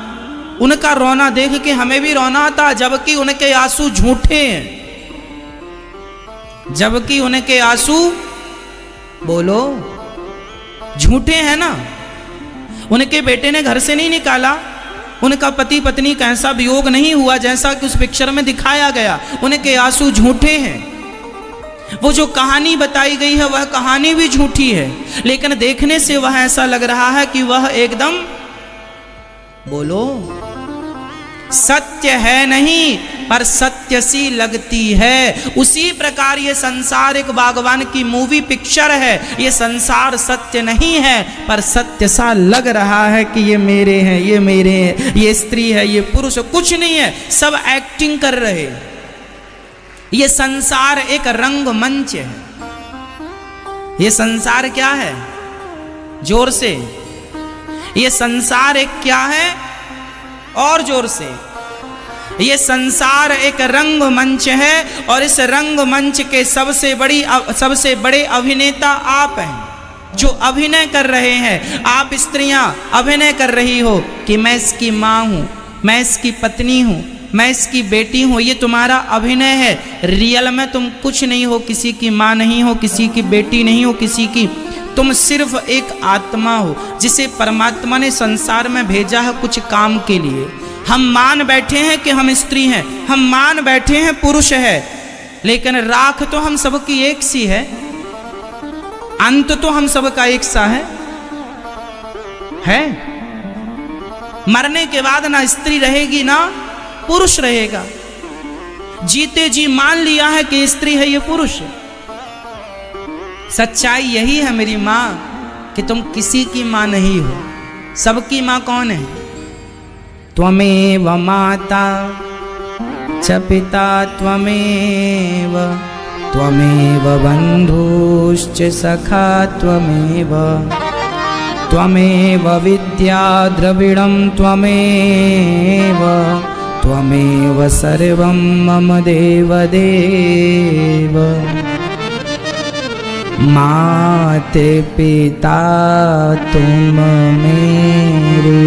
S1: उनका रोना देख के हमें भी रोना आता, जबकि उनके आंसू झूठे हैं। जबकि उनके आंसू, बोलो, झूठे हैं ना। उनके बेटे ने घर से नहीं निकाला, उनका पति पत्नी का ऐसा वियोग नहीं हुआ जैसा कि उस पिक्चर में दिखाया गया। उनके आंसू झूठे हैं। वो जो कहानी बताई गई है वह कहानी भी झूठी है, लेकिन देखने से वह ऐसा लग रहा है कि वह एकदम, बोलो, सत्य है नहीं पर सत्य सी लगती है। उसी प्रकार ये संसार एक बागवान की मूवी पिक्चर है। ये संसार सत्य नहीं है पर सत्य सा लग रहा है कि ये मेरे हैं, ये मेरे हैं, ये स्त्री है, ये पुरुष है। कुछ नहीं है, सब एक्टिंग कर रहे। ये संसार एक रंगमंच है। ये संसार क्या है? जोर से, ये संसार एक क्या है? और जोर से, ये संसार एक रंगमंच है और इस रंगमंच के सबसे बड़े अभिनेता आप हैं जो अभिनय कर रहे हैं। आप स्त्रियां अभिनय कर रही हो कि मैं इसकी माँ हूँ, मैं इसकी पत्नी हूँ, मैं इसकी बेटी हूँ। ये तुम्हारा अभिनय है। रियल में तुम कुछ नहीं हो, किसी की माँ नहीं हो, किसी की बेटी नहीं हो, किसी की, तुम सिर्फ एक आत्मा हो जिसे परमात्मा ने संसार में भेजा है कुछ काम के लिए। हम मान बैठे हैं कि हम स्त्री हैं, हम मान बैठे हैं पुरुष है, लेकिन राख तो हम सबकी एक सी है, अंत तो हम सबका एक सा है। मरने के बाद ना स्त्री रहेगी ना पुरुष रहेगा। जीते जी मान लिया है कि स्त्री है, ये पुरुष है। सच्चाई यही है मेरी माँ कि तुम किसी की माँ नहीं हो, सबकी माँ कौन है? त्वमेव माता च पिता त्वमेव, त्वमेव बन्धुश्च सखा त्वमेव, त्वमेव विद्या द्रविणं त्वमेव, त्वमेव सर्वं मम देवदेव। माते पिता तुम मेरे,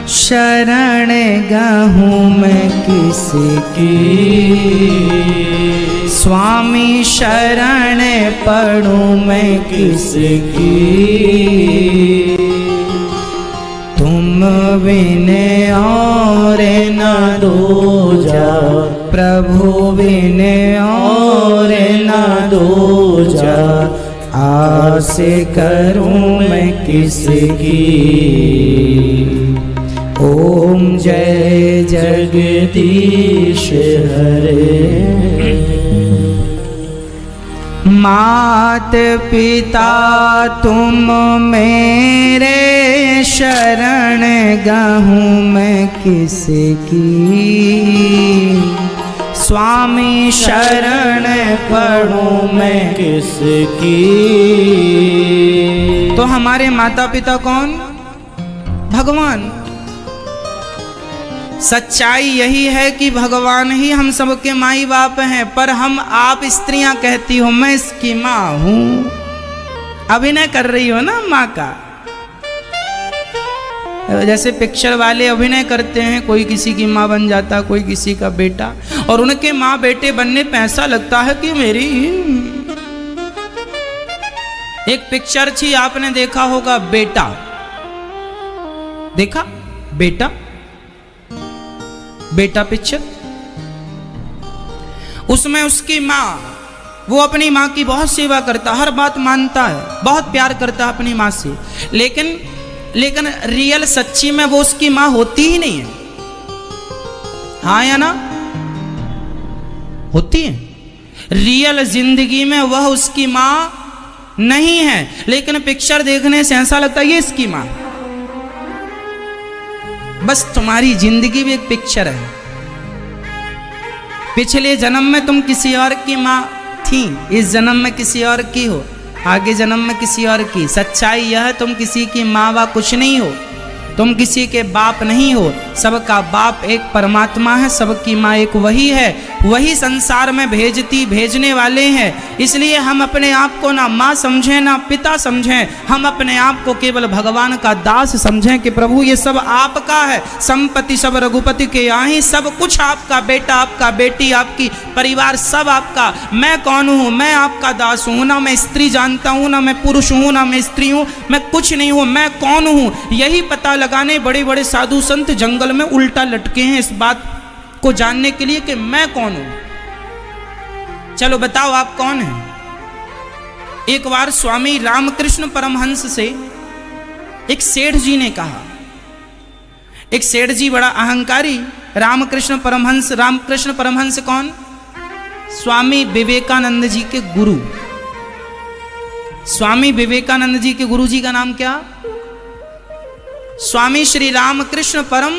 S1: शरण गहूँ मैं किसकी, स्वामी शरण पढ़ूँ मैं किसकी। तुम बिन और न दूजा, प्रभु बिन और न दूजा। आस करूँ मैं किसकी। ओम जय जगदीश हरे। मात पिता तुम मेरे, शरण गहूँ मैं किसकी। स्वामी शरण पढ़ूँ मैं किसकी। तो हमारे माता पिता कौन? भगवान। सच्चाई यही है कि भगवान ही हम सबके माई बाप हैं, पर हम, आप स्त्रियां कहती हो मैं इसकी माँ हूँ, अभिनय कर रही हो ना माँ का। जैसे पिक्चर वाले अभिनय करते हैं, कोई किसी की माँ बन जाता, कोई किसी का बेटा, और उनके माँ बेटे बनने पे ऐसा लगता है कि मेरी। एक पिक्चर थी, आपने देखा होगा, बेटा। देखा बेटा? बेटा पिक्चर, उसमें उसकी माँ वो अपनी माँ की बहुत सेवा करता, हर बात मानता है, बहुत प्यार करता है अपनी माँ से, लेकिन रियल सच्ची में वो उसकी माँ होती ही नहीं है। हाँ या ना? होती है। रियल जिंदगी में वह उसकी माँ नहीं है, लेकिन पिक्चर देखने से ऐसा लगता है ये इसकी माँ। बस तुम्हारी जिंदगी भी एक पिक्चर है। पिछले जन्म में तुम किसी और की माँ थी, इस जन्म में किसी और की हो, आगे जन्म में किसी और की। सच्चाई यह है तुम किसी की माँ वा कुछ नहीं हो, तुम किसी के बाप नहीं हो। सबका बाप एक परमात्मा है, सबकी माँ एक वही है, वही संसार में भेजने वाले हैं। इसलिए हम अपने आप को ना माँ समझें ना पिता समझें, हम अपने आप को केवल भगवान का दास समझें कि प्रभु ये सब आपका है, संपत्ति सब रघुपति के यहाँ ही, सब कुछ आपका, बेटा आपका, बेटी आपकी, परिवार सब आपका। मैं कौन हूँ? मैं आपका दास हूँ, ना मैं स्त्री जानता हूँ, ना मैं पुरुष हूँ, ना मैं स्त्री हूँ, मैं कुछ नहीं हूँ। मैं कौन हूँ यही पता लगाने बड़े बड़े साधु संत जंगल में उल्टा लटके हैं, इस बात को जानने के लिए कि मैं कौन हूं। चलो बताओ आप कौन हैं? एक बार स्वामी रामकृष्ण परमहंस से एक सेठ जी ने कहा, एक सेठ जी बड़ा अहंकारी, रामकृष्ण परमहंस कौन? स्वामी विवेकानंद जी के गुरु। स्वामी विवेकानंद जी के गुरु जी का नाम क्या? स्वामी श्री रामकृष्ण परम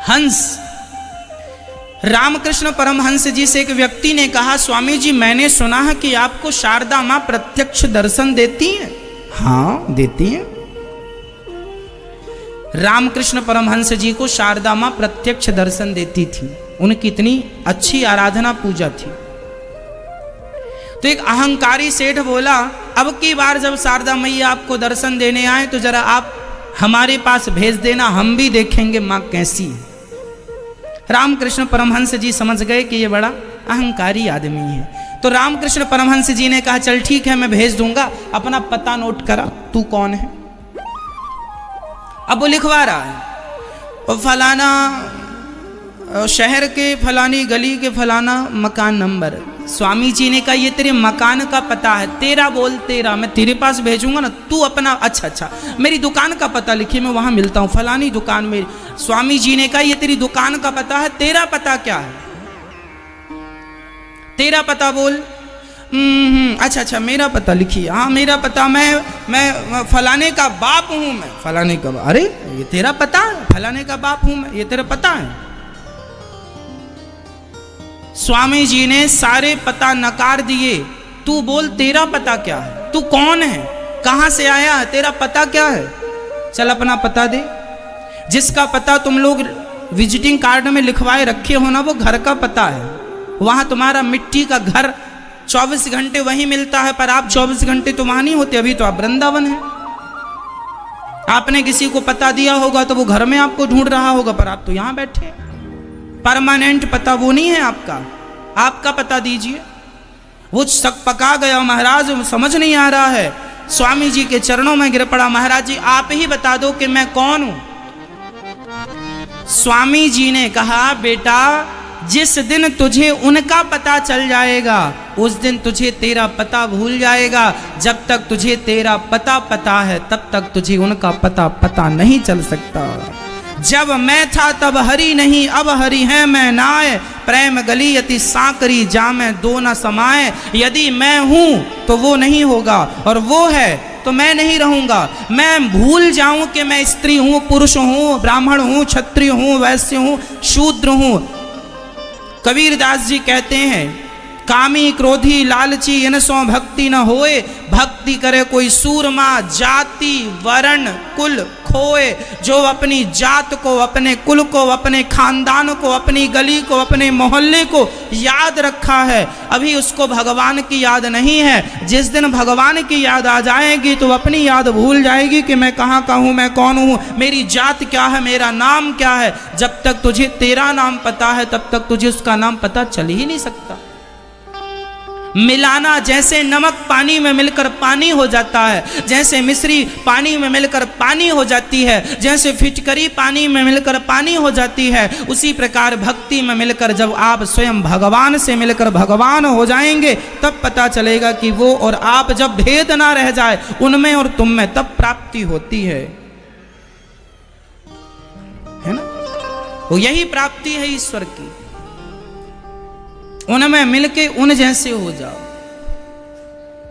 S1: हंस। रामकृष्ण परमहंस जी से एक व्यक्ति ने कहा, स्वामी जी मैंने सुना है कि आपको शारदा मां प्रत्यक्ष दर्शन देती हैं। हाँ देती हैं। रामकृष्ण परमहंस जी को शारदा मां प्रत्यक्ष दर्शन देती थी, उनकी इतनी अच्छी आराधना पूजा थी। तो एक अहंकारी सेठ बोला, अब की बार जब शारदा मैया आपको दर्शन देने आए तो जरा आप हमारे पास भेज देना, हम भी देखेंगे मां कैसी है। रामकृष्ण परमहंस जी समझ गए कि ये बड़ा अहंकारी आदमी है, तो रामकृष्ण परमहंस जी ने कहा चल ठीक है मैं भेज दूंगा, अपना पता नोट करा, तू कौन है। अब वो लिखवा रहा है, और फलाना शहर के फलानी गली के फलाना मकान नंबर। स्वामी जी ने कहा ये तेरे मकान का पता है, तेरा बोल तेरा, मैं तेरे पास भेजूंगा ना, तू अपना। अच्छा मेरी दुकान का पता लिखिए, मैं वहां मिलता हूँ, फलानी दुकान में। स्वामी जी ने कहा ये तेरी दुकान का पता है, तेरा पता क्या है? तेरा पता बोल। अच्छा मेरा पता लिखिए। हाँ मेरा पता, मैं फलाने का बाप हूं, मैं फलाने का। अरे ये तेरा पता है? फलाने का बाप हूं मैं, ये तेरा पता है? स्वामी जी ने सारे पता नकार दिए। तू बोल तेरा पता क्या है? तू कौन है? कहां से आया है? तेरा पता क्या है? चल अपना पता दे। जिसका पता तुम लोग विजिटिंग कार्ड में लिखवाए रखे हो ना, वो घर का पता है। वहां तुम्हारा मिट्टी का घर 24 घंटे वहीं मिलता है, पर आप 24 घंटे तो वहां नहीं होते, अभी तो आप वृंदावन है। आपने किसी को पता दिया होगा तो वो घर में आपको ढूंढ रहा होगा, पर आप तो यहां बैठे। परमानेंट पता वो नहीं है आपका, आपका पता दीजिए। वो शक पका गया, महाराज समझ नहीं आ रहा है। स्वामी जी के चरणों में गिर पड़ा, महाराज जी आप ही बता दो कि मैं कौन हूं। स्वामी जी ने कहा बेटा जिस दिन तुझे उनका पता चल जाएगा उस दिन तुझे तेरा पता भूल जाएगा। जब तक तुझे तेरा पता है तब तक तुझे उनका पता नहीं चल सकता। जब मैं था तब हरि नहीं, अब हरि है मैं नाय। प्रेम गली अति सांकरी जामे दो न समाए। यदि मैं हूं तो वो नहीं होगा, और वो है तो मैं नहीं रहूंगा। मैं भूल जाऊं कि मैं स्त्री हूं, पुरुष हूं, ब्राह्मण हूं, क्षत्रिय हूं, वैश्य हूं, शूद्र हूं। कबीरदास जी कहते हैं कामी क्रोधी लालची इनसो भक्ति न होए। भक्ति करे कोई सूरमा, जाति वर्ण कुल खोए। जो अपनी जात को, अपने कुल को, अपने खानदान को, अपनी गली को, अपने मोहल्ले को याद रखा है, अभी उसको भगवान की याद नहीं है। जिस दिन भगवान की याद आ जाएगी तो अपनी याद भूल जाएगी कि मैं कहाँ का हूँ, मैं कौन हूँ, मेरी जात क्या है, मेरा नाम क्या है। जब तक तुझे तेरा नाम पता है तब तक तुझे उसका नाम पता चल ही नहीं सकता। मिलाना, जैसे नमक पानी में मिलकर पानी हो जाता है, जैसे मिश्री पानी में मिलकर पानी हो जाती है, जैसे फिटकरी पानी में मिलकर पानी हो जाती है, उसी प्रकार भक्ति में मिलकर जब आप स्वयं भगवान से मिलकर भगवान हो जाएंगे तब पता चलेगा कि वो और आप, जब भेद ना रह जाए उनमें और तुम में, तब प्राप्ति होती है ना। वो यही प्राप्ति है ईश्वर की। उनमें मिलके उन जैसे हो जाओ,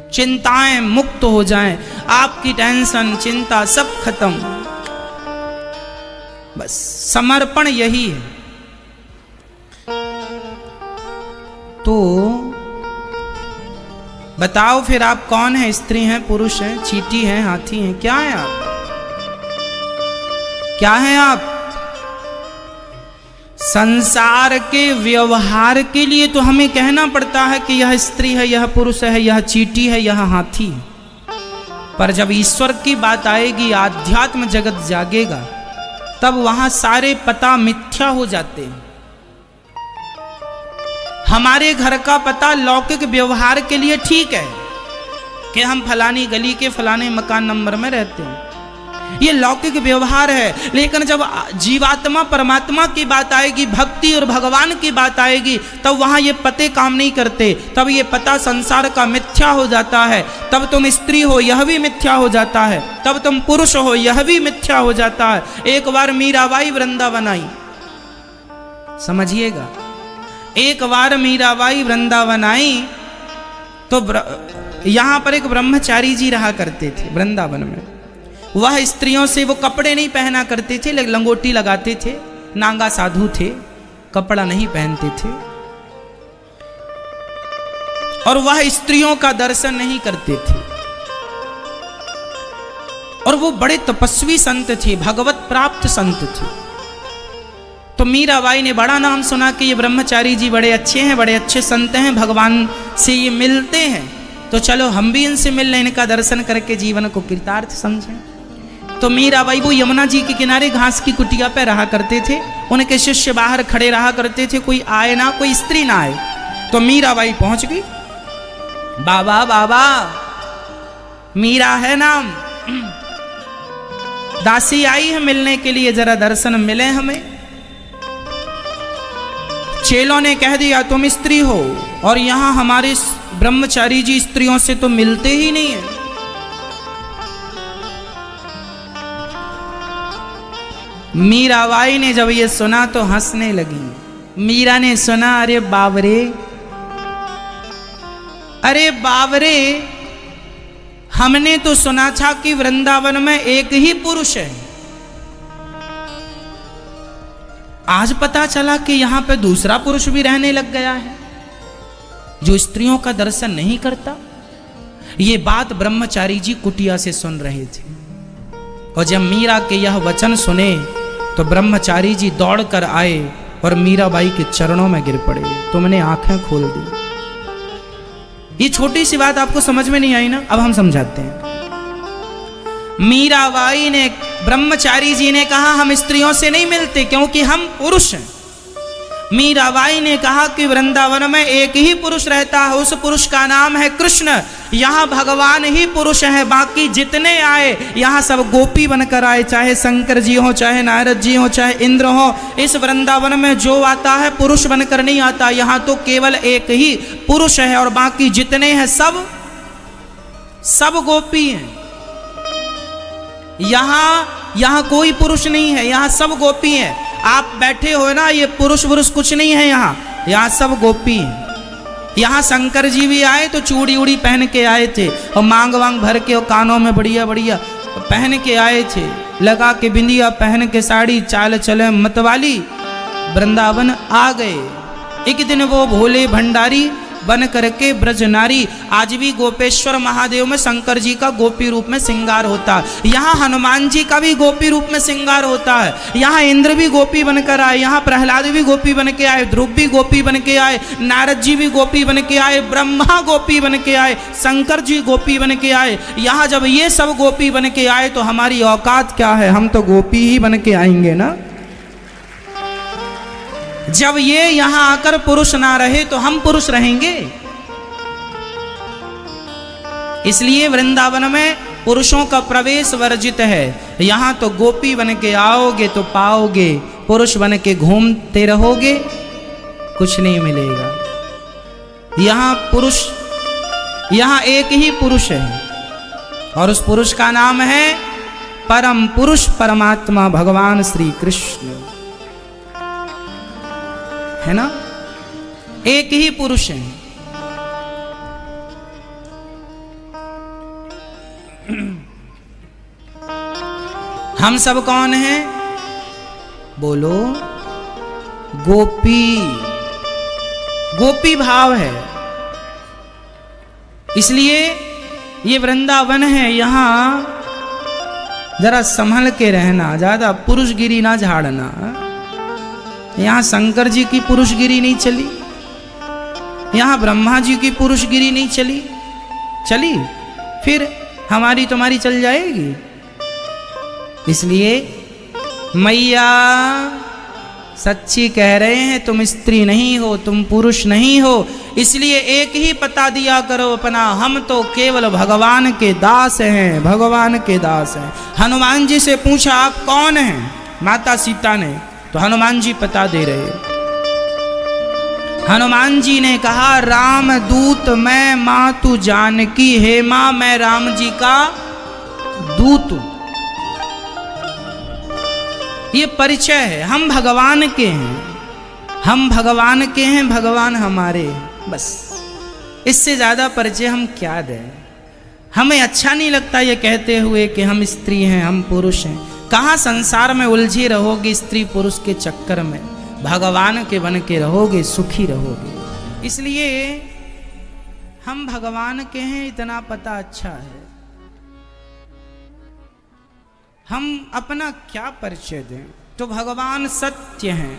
S1: चिंताएं मुक्त हो जाएं, आपकी टेंशन चिंता सब खत्म। बस समर्पण यही है। तो बताओ फिर आप कौन है? स्त्री हैं, पुरुष हैं, चींटी हैं, हाथी हैं, क्या है आप? क्या है आप? संसार के व्यवहार के लिए तो हमें कहना पड़ता है कि यह स्त्री है, यह पुरुष है, यह चींटी है, यह हाथी है। पर जब ईश्वर की बात आएगी, आध्यात्म जगत जागेगा, तब वहां सारे पता मिथ्या हो जाते हैं। हमारे घर का पता लौकिक व्यवहार के लिए ठीक है कि हम फलानी गली के फलाने मकान नंबर में रहते हैं, ये लौकिक व्यवहार है। लेकिन जब जीवात्मा परमात्मा की बात आएगी, भक्ति और भगवान की बात आएगी, तब वहां ये पते काम नहीं करते। तब ये पता संसार का मिथ्या हो जाता है। तब तुम स्त्री हो, यह भी मिथ्या हो जाता है। तब तुम पुरुष हो, यह भी मिथ्या हो जाता है। एक बार मीराबाई वृंदावन आई, समझिएगा, एक बार मीराबाई वृंदावन आई तो यहां पर एक ब्रह्मचारी जी रहा करते थे वृंदावन में। वह स्त्रियों से वो कपड़े नहीं पहना करते थे, लंगोटी लगाते थे, नांगा साधु थे, कपड़ा नहीं पहनते थे, और वह स्त्रियों का दर्शन नहीं करते थे। और वो बड़े तपस्वी संत थे, भगवत प्राप्त संत थे। तो मीराबाई ने बड़ा नाम सुना कि ये ब्रह्मचारी जी बड़े अच्छे हैं, बड़े अच्छे संत हैं, भगवान से ये मिलते हैं, तो चलो हम भी इनसे मिल लें, इनका दर्शन करके जीवन को कृतार्थ समझें। तो मीराबाई वो यमुना जी के किनारे घास की कुटिया पे रहा करते थे। उनके शिष्य बाहर खड़े रहा करते थे, कोई आए ना, कोई स्त्री ना आए। तो मीराबाई पहुंच गई, बाबा बाबा, मीरा है नाम, दासी आई है मिलने के लिए, जरा दर्शन मिले हमें। चेलों ने कह दिया तुम स्त्री हो, और यहां हमारे ब्रह्मचारी जी स्त्रियों से तो मिलते ही नहीं है। मीराबाई ने जब ये सुना तो हंसने लगी। मीरा ने सुना, अरे बाबरे, अरे बाबरे, हमने तो सुना था कि वृंदावन में एक ही पुरुष है, आज पता चला कि यहां पे दूसरा पुरुष भी रहने लग गया है जो स्त्रियों का दर्शन नहीं करता। ये बात ब्रह्मचारी जी कुटिया से सुन रहे थे, और जब मीरा के यह वचन सुने तो ब्रह्मचारी जी दौड़कर आए और मीराबाई के चरणों में गिर पड़े। तुमने आंखें खोल दी। ये छोटी सी बात आपको समझ में नहीं आई ना? अब हम समझाते हैं। मीराबाई ने, ब्रह्मचारी जी ने कहा हम स्त्रियों से नहीं मिलते क्योंकि हम पुरुष हैं। मीराबाई ने कहा कि वृंदावन में एक ही पुरुष रहता है, उस पुरुष का नाम है कृष्ण। यहाँ भगवान ही पुरुष है, बाकी जितने आए यहाँ सब गोपी बनकर आए, चाहे शंकर जी हो, चाहे नारद जी हो, चाहे इंद्र हो। इस वृंदावन में जो आता है पुरुष बनकर नहीं आता, यहाँ तो केवल एक ही पुरुष है, और बाकी जितने हैं सब गोपी हैं। यहाँ कोई पुरुष नहीं है, यहाँ सब गोपी हैं। आप बैठे हो ना, ये पुरुष कुछ नहीं है, यहाँ सब गोपी हैं। यहाँ शंकर जी भी आए तो चूड़ी उड़ी पहन के आए थे, और मांग वांग भर के, और कानों में बढ़िया बढ़िया पहन के आए थे, लगा के बिंदिया पहन के, साड़ी चाल चले मतवाली, वृंदावन आ गए। एक दिन वो भोले भंडारी बन करके ब्रज नारी, आज भी गोपेश्वर महादेव में शंकर जी का गोपी रूप में श्रृंगार होता है। यहाँ हनुमान जी का भी गोपी रूप में श्रृंगार होता है। यहाँ इंद्र भी गोपी बनकर आए, यहाँ प्रहलाद भी गोपी बन के आए, ध्रुव भी गोपी बन के आए, नारद जी भी गोपी बन के आए, ब्रह्मा गोपी बन के आए, शंकर जी गोपी बन के आए। यहाँ जब ये सब गोपी बन के आए तो हमारी औकात क्या है? हम तो गोपी ही बन के आएंगे ना। जब ये यहां आकर पुरुष ना रहे तो हम पुरुष रहेंगे? इसलिए वृंदावन में पुरुषों का प्रवेश वर्जित है। यहाँ तो गोपी बन के आओगे तो पाओगे, पुरुष बन के घूमते रहोगे कुछ नहीं मिलेगा। यहाँ एक ही पुरुष है और उस पुरुष का नाम है परम पुरुष परमात्मा भगवान श्री कृष्ण, है ना। एक ही पुरुष है। हम सब कौन हैं? बोलो। गोपी, गोपी भाव है। इसलिए ये वृंदावन है, यहां जरा संभल के रहना, ज्यादा पुरुषगिरी ना झाड़ना। यहां शंकर जी की पुरुषगिरी नहीं चली, यहां ब्रह्मा जी की पुरुषगिरी नहीं चली, फिर हमारी तुम्हारी चल जाएगी। इसलिए मैया सच्ची कह रहे हैं, तुम स्त्री नहीं हो, तुम पुरुष नहीं हो, इसलिए एक ही पता दिया करो अपना, हम तो केवल भगवान के दास हैं, भगवान के दास हैं। हनुमान जी से पूछा आप कौन हैं माता सीता ने, तो हनुमान जी पता दे रहे। हनुमान जी ने कहा राम दूत मैं मातु जानकी, हे मां मैं राम जी का दूत हूं। ये परिचय है, हम भगवान के हैं, हम भगवान के हैं, भगवान हमारे हैं, बस। इससे ज्यादा परिचय हम क्या दें? हमें अच्छा नहीं लगता ये कहते हुए कि हम स्त्री हैं, हम पुरुष हैं। कहाँ संसार में उलझे रहोगे स्त्री पुरुष के चक्कर में, भगवान के बन के रहोगे, सुखी रहोगे। इसलिए हम भगवान के हैं, इतना पता अच्छा है। हम अपना क्या परिचय दें? तो भगवान सत्य हैं।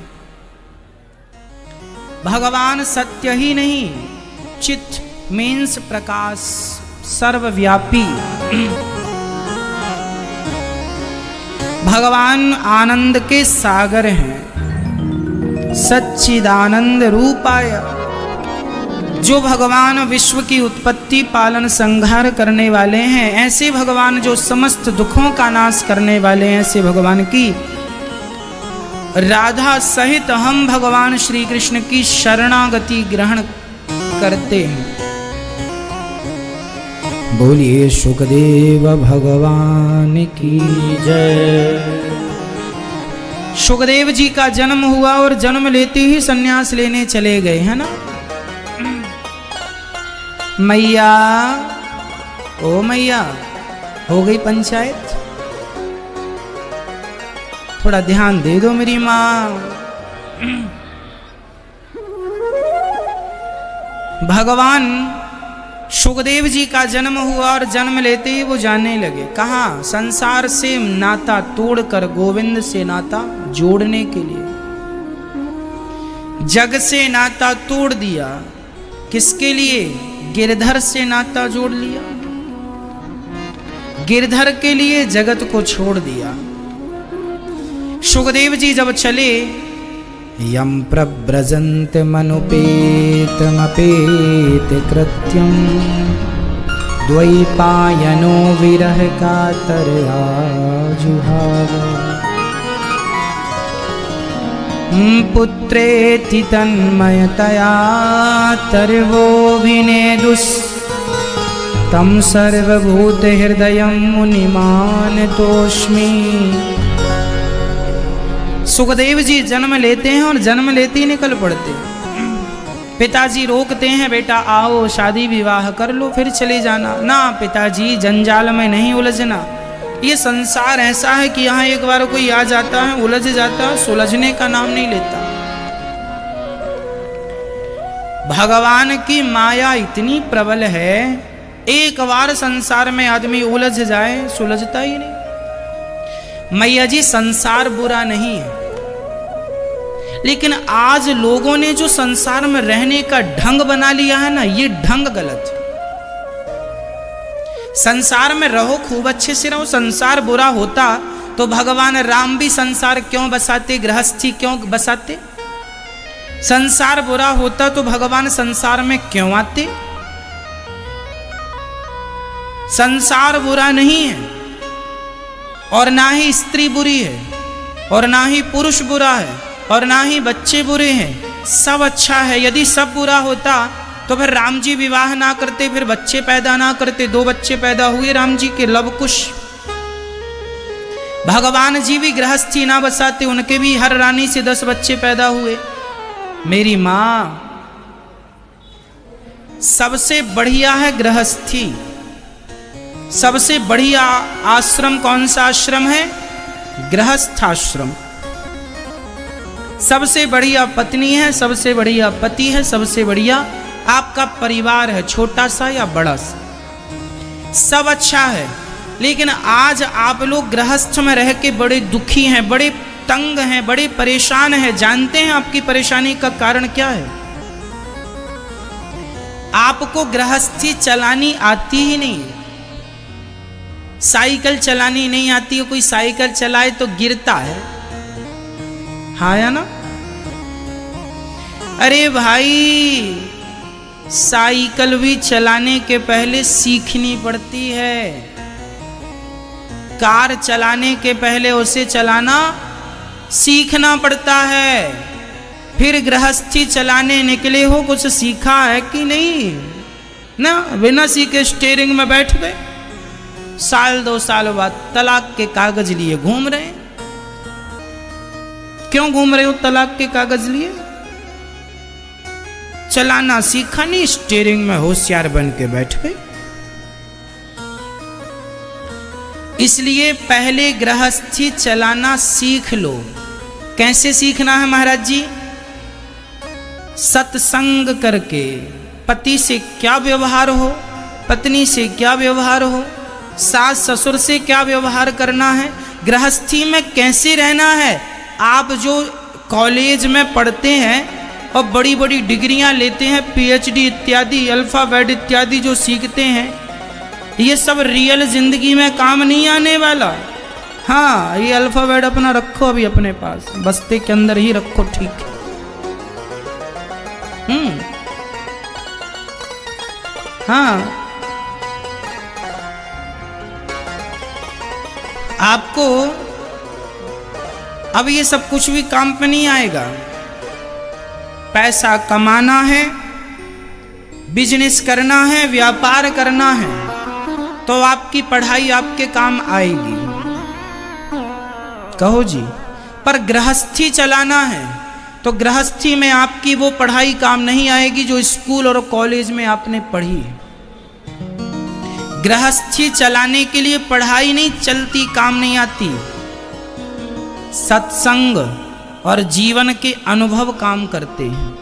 S1: भगवान सत्य ही नहीं, चित मीन्स प्रकाश, सर्वव्यापी। भगवान आनंद के सागर हैं, सच्चिदानंद रूपाय। जो भगवान विश्व की उत्पत्ति पालन संहार करने वाले हैं, ऐसे भगवान जो समस्त दुखों का नाश करने वाले हैं, ऐसे भगवान की राधा सहित हम भगवान श्री कृष्ण की शरणागति ग्रहण करते हैं। बोलिए सुखदेव भगवान की जय। सुखदेव जी का जन्म हुआ और जन्म लेते ही सन्यास लेने चले गए, है ना। मैया, ओ मैया, हो गई पंचायत? थोड़ा ध्यान दे दो मेरी माँ। भगवान सुखदेव जी का जन्म हुआ और जन्म लेते ही वो जाने लगे कहाँ? संसार से नाता तोड़कर गोविंद से नाता जोड़ने के लिए। जग से नाता तोड़ दिया, किसके लिए? गिरधर से नाता जोड़ लिया, गिरधर के लिए जगत को छोड़ दिया। सुखदेव जी जब चले, यम प्रव्रजन्त मनुपेत मपेत कृत्यम द्वैपायनो विरह कातर आजुहाव। पुत्रेति तन्मयतया तर्वो विनेदुस् तं सर्वभूत हृदयं मुनिमानतोऽस्मि। सुखदेव जी जन्म लेते हैं और जन्म लेते ही निकल पड़ते हैं। पिताजी रोकते हैं, बेटा आओ शादी विवाह कर लो फिर चले जाना। ना पिताजी, जंजाल में नहीं उलझना। ये संसार ऐसा है कि यहाँ एक बार कोई आ जाता है, उलझ जाता है, सुलझने का नाम नहीं लेता। भगवान की माया इतनी प्रबल है, एक बार संसार में आदमी उलझ जाए सुलझता ही नहीं। मैया जी संसार बुरा नहीं है, लेकिन आज लोगों ने जो संसार में रहने का ढंग बना लिया है ना, ये ढंग गलत है। संसार में रहो, खूब अच्छे से रहो। संसार बुरा होता तो भगवान राम भी संसार क्यों बसाते, गृहस्थी क्यों बसाते? संसार बुरा होता तो भगवान संसार में क्यों आते? संसार बुरा नहीं है, और ना ही स्त्री बुरी है, और ना ही पुरुष बुरा है, और ना ही बच्चे बुरे हैं, सब अच्छा है। यदि सब बुरा होता तो फिर राम जी विवाह ना करते, फिर बच्चे पैदा ना करते। 2 बच्चे पैदा हुए राम जी के, लव कुश। भगवान जी भी गृहस्थी ना बसाते, उनके भी हर रानी से 10 बच्चे पैदा हुए। मेरी मां, सबसे बढ़िया है गृहस्थी। सबसे बढ़िया आश्रम कौन सा आश्रम है? गृहस्थाश्रम। सबसे बढ़िया पत्नी है, सबसे बढ़िया पति है, सबसे बढ़िया आपका परिवार है, छोटा सा या बड़ा सा, सब अच्छा है। लेकिन आज आप लोग गृहस्थ में रह के बड़े दुखी हैं, बड़े तंग हैं, बड़े परेशान हैं। जानते हैं आपकी परेशानी का कारण क्या है? आपको गृहस्थी चलानी आती ही नहीं है। साइकिल चलानी नहीं आती है, कोई साइकिल चलाए तो गिरता है, हाँ या ना? अरे भाई, साइकिल भी चलाने के पहले सीखनी पड़ती है। कार चलाने के पहले उसे चलाना सीखना पड़ता है। फिर गृहस्थी चलाने निकले हो, कुछ सीखा है कि नहीं? ना, बिना सीखे स्टीयरिंग में बैठ गए, साल 2 साल बाद तलाक के कागज लिए घूम रहे हैं। क्यों घूम रहे हो तलाक के कागज लिए? चलाना सीखा नहीं, स्टीयरिंग में होशियार बन के बैठ गए। इसलिए पहले गृहस्थी चलाना सीख लो। कैसे सीखना है महाराज जी? सत्संग करके। पति से क्या व्यवहार हो, पत्नी से क्या व्यवहार हो, सास ससुर से क्या व्यवहार करना है, गृहस्थी में कैसे रहना है। आप जो कॉलेज में पढ़ते हैं और बड़ी बड़ी डिग्रियां लेते हैं, पीएचडी इत्यादि, अल्फाबेट इत्यादि जो सीखते हैं, ये सब रियल जिंदगी में काम नहीं आने वाला। हाँ, ये अल्फाबेट अपना रखो अभी अपने पास, बस्ते के अंदर ही रखो, ठीक है। हाँ, आपको अब ये सब कुछ भी काम पे नहीं आएगा। पैसा कमाना है, बिजनेस करना है, व्यापार करना है, तो आपकी पढ़ाई आपके काम आएगी, कहो जी। पर गृहस्थी चलाना है तो गृहस्थी में आपकी वो पढ़ाई काम नहीं आएगी जो स्कूल और कॉलेज में आपने पढ़ी है। गृहस्थी चलाने के लिए पढ़ाई नहीं चलती, काम नहीं आती, सत्संग और जीवन के अनुभव काम करते हैं।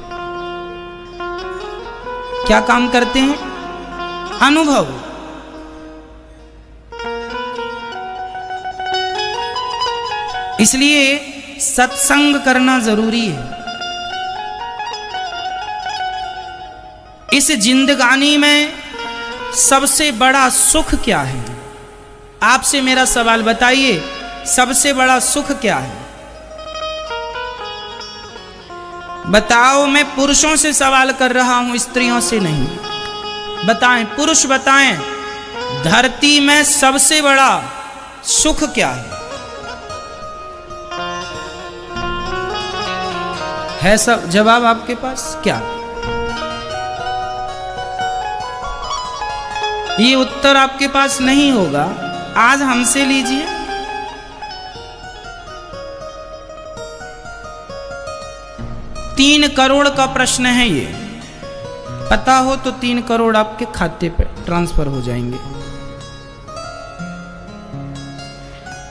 S1: क्या काम करते हैं? अनुभव। इसलिए सत्संग करना जरूरी है। इस जिंदगानी में सबसे बड़ा सुख क्या है? आपसे मेरा सवाल, बताइए, सबसे बड़ा सुख क्या है? बताओ। मैं पुरुषों से सवाल कर रहा हूं, स्त्रियों से नहीं। बताएं, पुरुष बताएं, धरती में सबसे बड़ा सुख क्या है सब जवाब आपके पास? क्या ये उत्तर आपके पास नहीं होगा? आज हमसे लीजिए। $3 करोड़ का प्रश्न है ये। पता हो तो 3 करोड़ आपके खाते पे ट्रांसफर हो जाएंगे।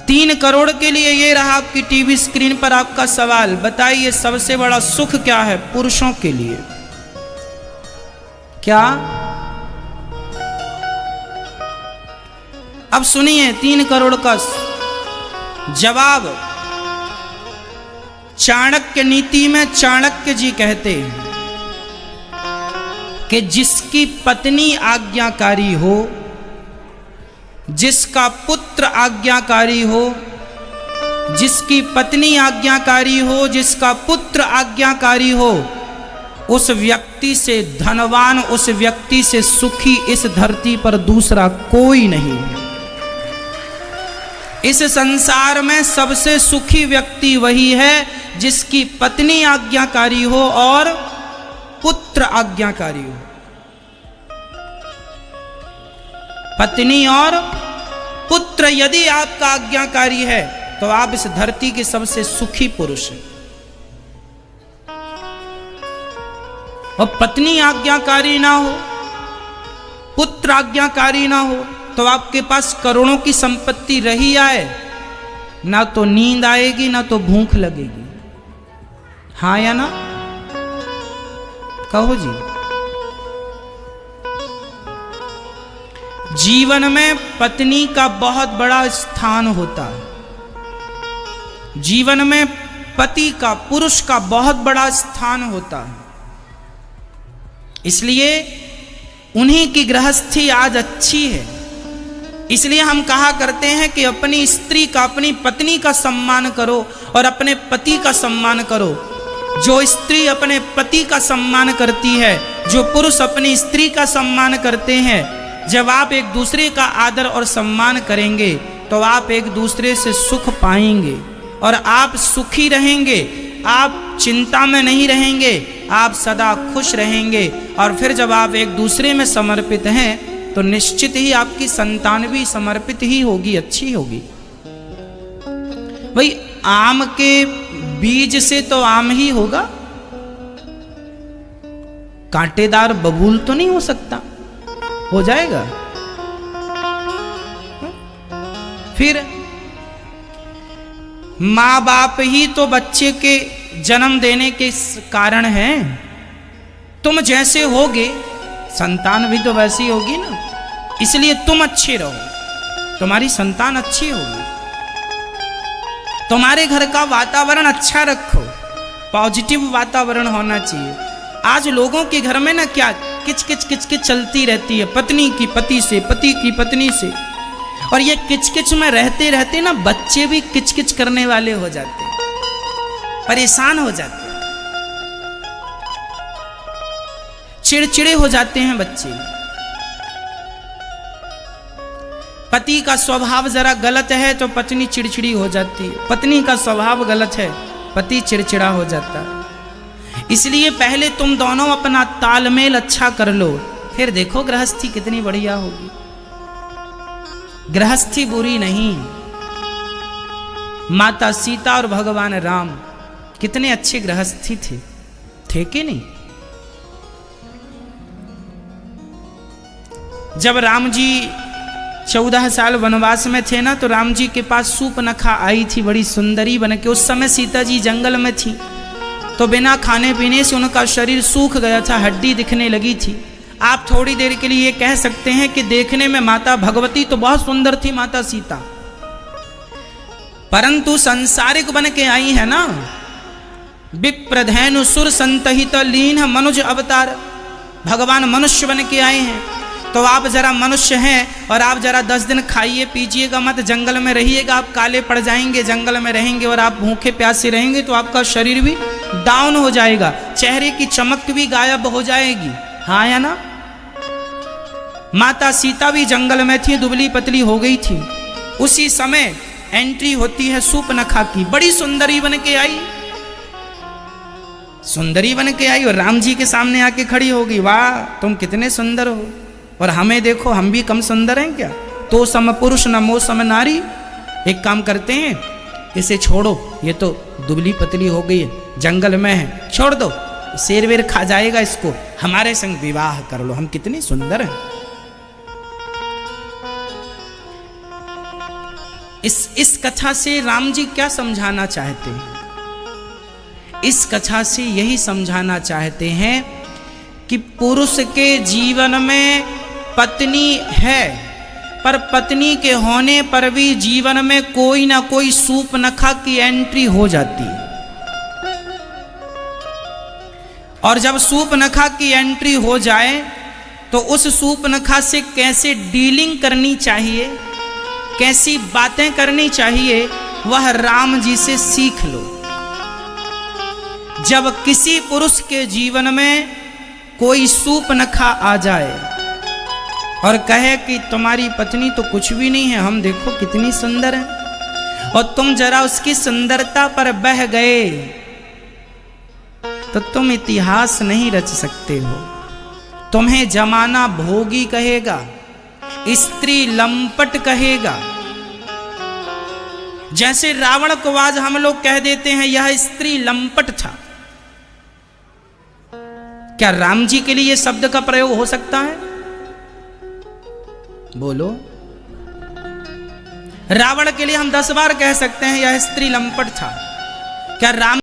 S1: 3 करोड़ के लिए ये रहा आपकी टीवी स्क्रीन पर आपका सवाल। बताइए, सबसे बड़ा सुख क्या है पुरुषों के लिए? क्या? अब सुनिए 3 करोड़ का जवाब। चाणक्य नीति में चाणक्य जी कहते हैं कि जिसकी पत्नी आज्ञाकारी हो, जिसका पुत्र आज्ञाकारी हो, जिसकी पत्नी आज्ञाकारी हो, जिसका पुत्र आज्ञाकारी हो, उस व्यक्ति से धनवान, उस व्यक्ति से सुखी इस धरती पर दूसरा कोई नहीं है। इस संसार में सबसे सुखी व्यक्ति वही है जिसकी पत्नी आज्ञाकारी हो और पुत्र आज्ञाकारी हो। पत्नी और पुत्र यदि आपका आज्ञाकारी है तो आप इस धरती के सबसे सुखी पुरुष हैं। और पत्नी आज्ञाकारी ना हो, पुत्र आज्ञाकारी ना हो तो आपके पास करोड़ों की संपत्ति रही आए, ना तो नींद आएगी ना तो भूख लगेगी। हाँ या ना? कहो जी। जीवन में पत्नी का बहुत बड़ा स्थान होता है। जीवन में पति का, पुरुष का बहुत बड़ा स्थान होता है। इसलिए उन्हीं की गृहस्थी आज अच्छी है। इसलिए हम कहा करते हैं कि अपनी स्त्री का, अपनी पत्नी का सम्मान करो और अपने पति का सम्मान करो। जो स्त्री अपने पति का सम्मान करती है, जो पुरुष अपनी स्त्री का सम्मान करते हैं, जब आप एक दूसरे का आदर और सम्मान करेंगे तो आप एक दूसरे से सुख पाएंगे और आप सुखी रहेंगे। आप चिंता में नहीं रहेंगे, आप सदा खुश रहेंगे। और फिर जब आप एक दूसरे में समर्पित हैं तो निश्चित ही आपकी संतान भी समर्पित ही होगी, अच्छी होगी। भाई आम के बीज से तो आम ही होगा, कांटेदार बबूल तो नहीं हो सकता। हो जाएगा? फिर माँ बाप ही तो बच्चे के जन्म देने के कारण हैं। तुम जैसे होगे संतान भी तो वैसी होगी ना। इसलिए तुम अच्छे रहो, तुम्हारी संतान अच्छी होगी। तुम्हारे घर का वातावरण अच्छा रखो, पॉजिटिव वातावरण होना चाहिए। आज लोगों के घर में ना क्या किचकिच किचकिच चलती रहती है, पत्नी की पति से, पति की पत्नी से। और ये किचकिच में रहते रहते ना बच्चे भी किचकिच करने वाले हो जाते हैं, परेशान हो जाते हैं, चिड़चिड़े हो जाते हैं बच्चे। पति का स्वभाव जरा गलत है तो पत्नी चिड़चिड़ी हो जाती है, पत्नी का स्वभाव गलत है पति चिड़चिड़ा हो जाता है। इसलिए पहले तुम दोनों अपना तालमेल अच्छा कर लो, फिर देखो गृहस्थी कितनी बढ़िया होगी। गृहस्थी बुरी नहीं। माता सीता और भगवान राम कितने अच्छे गृहस्थी थे कि नहीं? जब राम जी 14 साल वनवास में थे ना, तो राम जी के पास सूपनखा आई थी, बड़ी सुंदरी बन के। उस समय सीता जी जंगल में थी, तो बिना खाने पीने से उनका शरीर सूख गया था, हड्डी दिखने लगी थी। आप थोड़ी देर के लिए ये कह सकते हैं कि देखने में माता भगवती तो बहुत सुंदर थी माता सीता, परंतु संसारिक बन के आई है ना। विप्रधेनु सुर संतहित लीन मनुज अवतार, भगवान मनुष्य बन के आए हैं। तो आप जरा मनुष्य हैं और आप जरा 10 दिन खाइए पीजिएगा मत, जंगल में रहिएगा, आप काले पड़ जाएंगे। जंगल में रहेंगे और आप भूखे प्यासे रहेंगे तो आपका शरीर भी डाउन हो जाएगा, चेहरे की चमक भी गायब हो जाएगी। हाँ या ना? माता सीता भी जंगल में थी, दुबली पतली हो गई थी। उसी समय एंट्री होती है सूपनखा की, बड़ी सुंदरी बन के आई, सुंदरी बन के आई और राम जी के सामने आके खड़ी होगी। वाह तुम कितने सुंदर हो, और हमें देखो, हम भी कम सुंदर हैं क्या? तो सम पुरुष न मो सम नारी। एक काम करते हैं, इसे छोड़ो, ये तो दुबली पतली हो गई है, जंगल में है, छोड़ दो, शेर वेर खा जाएगा इसको, हमारे संग विवाह कर लो, हम कितने सुंदर हैं। इस कथा से राम जी क्या समझाना चाहते हैं? इस कथा से यही समझाना चाहते हैं कि पुरुष के जीवन में पत्नी है, पर पत्नी के होने पर भी जीवन में कोई ना कोई सूपनखा की एंट्री हो जाती है। और जब सूपनखा की एंट्री हो जाए तो उस सूपनखा से कैसे डीलिंग करनी चाहिए, कैसी बातें करनी चाहिए, वह राम जी से सीख लो। जब किसी पुरुष के जीवन में कोई सूर्पनखा आ जाए और कहे कि तुम्हारी पत्नी तो कुछ भी नहीं है, हम देखो कितनी सुंदर है, और तुम जरा उसकी सुंदरता पर बह गए, तो तुम इतिहास नहीं रच सकते हो। तुम्हें जमाना भोगी कहेगा, स्त्री लंपट कहेगा। जैसे रावण को आज हम लोग कह देते हैं यह स्त्री लंपट था, क्या राम जी के लिए यह शब्द का प्रयोग हो सकता है? बोलो। रावण के लिए हम 10 बार कह सकते हैं यह स्त्री लंपट था, क्या राम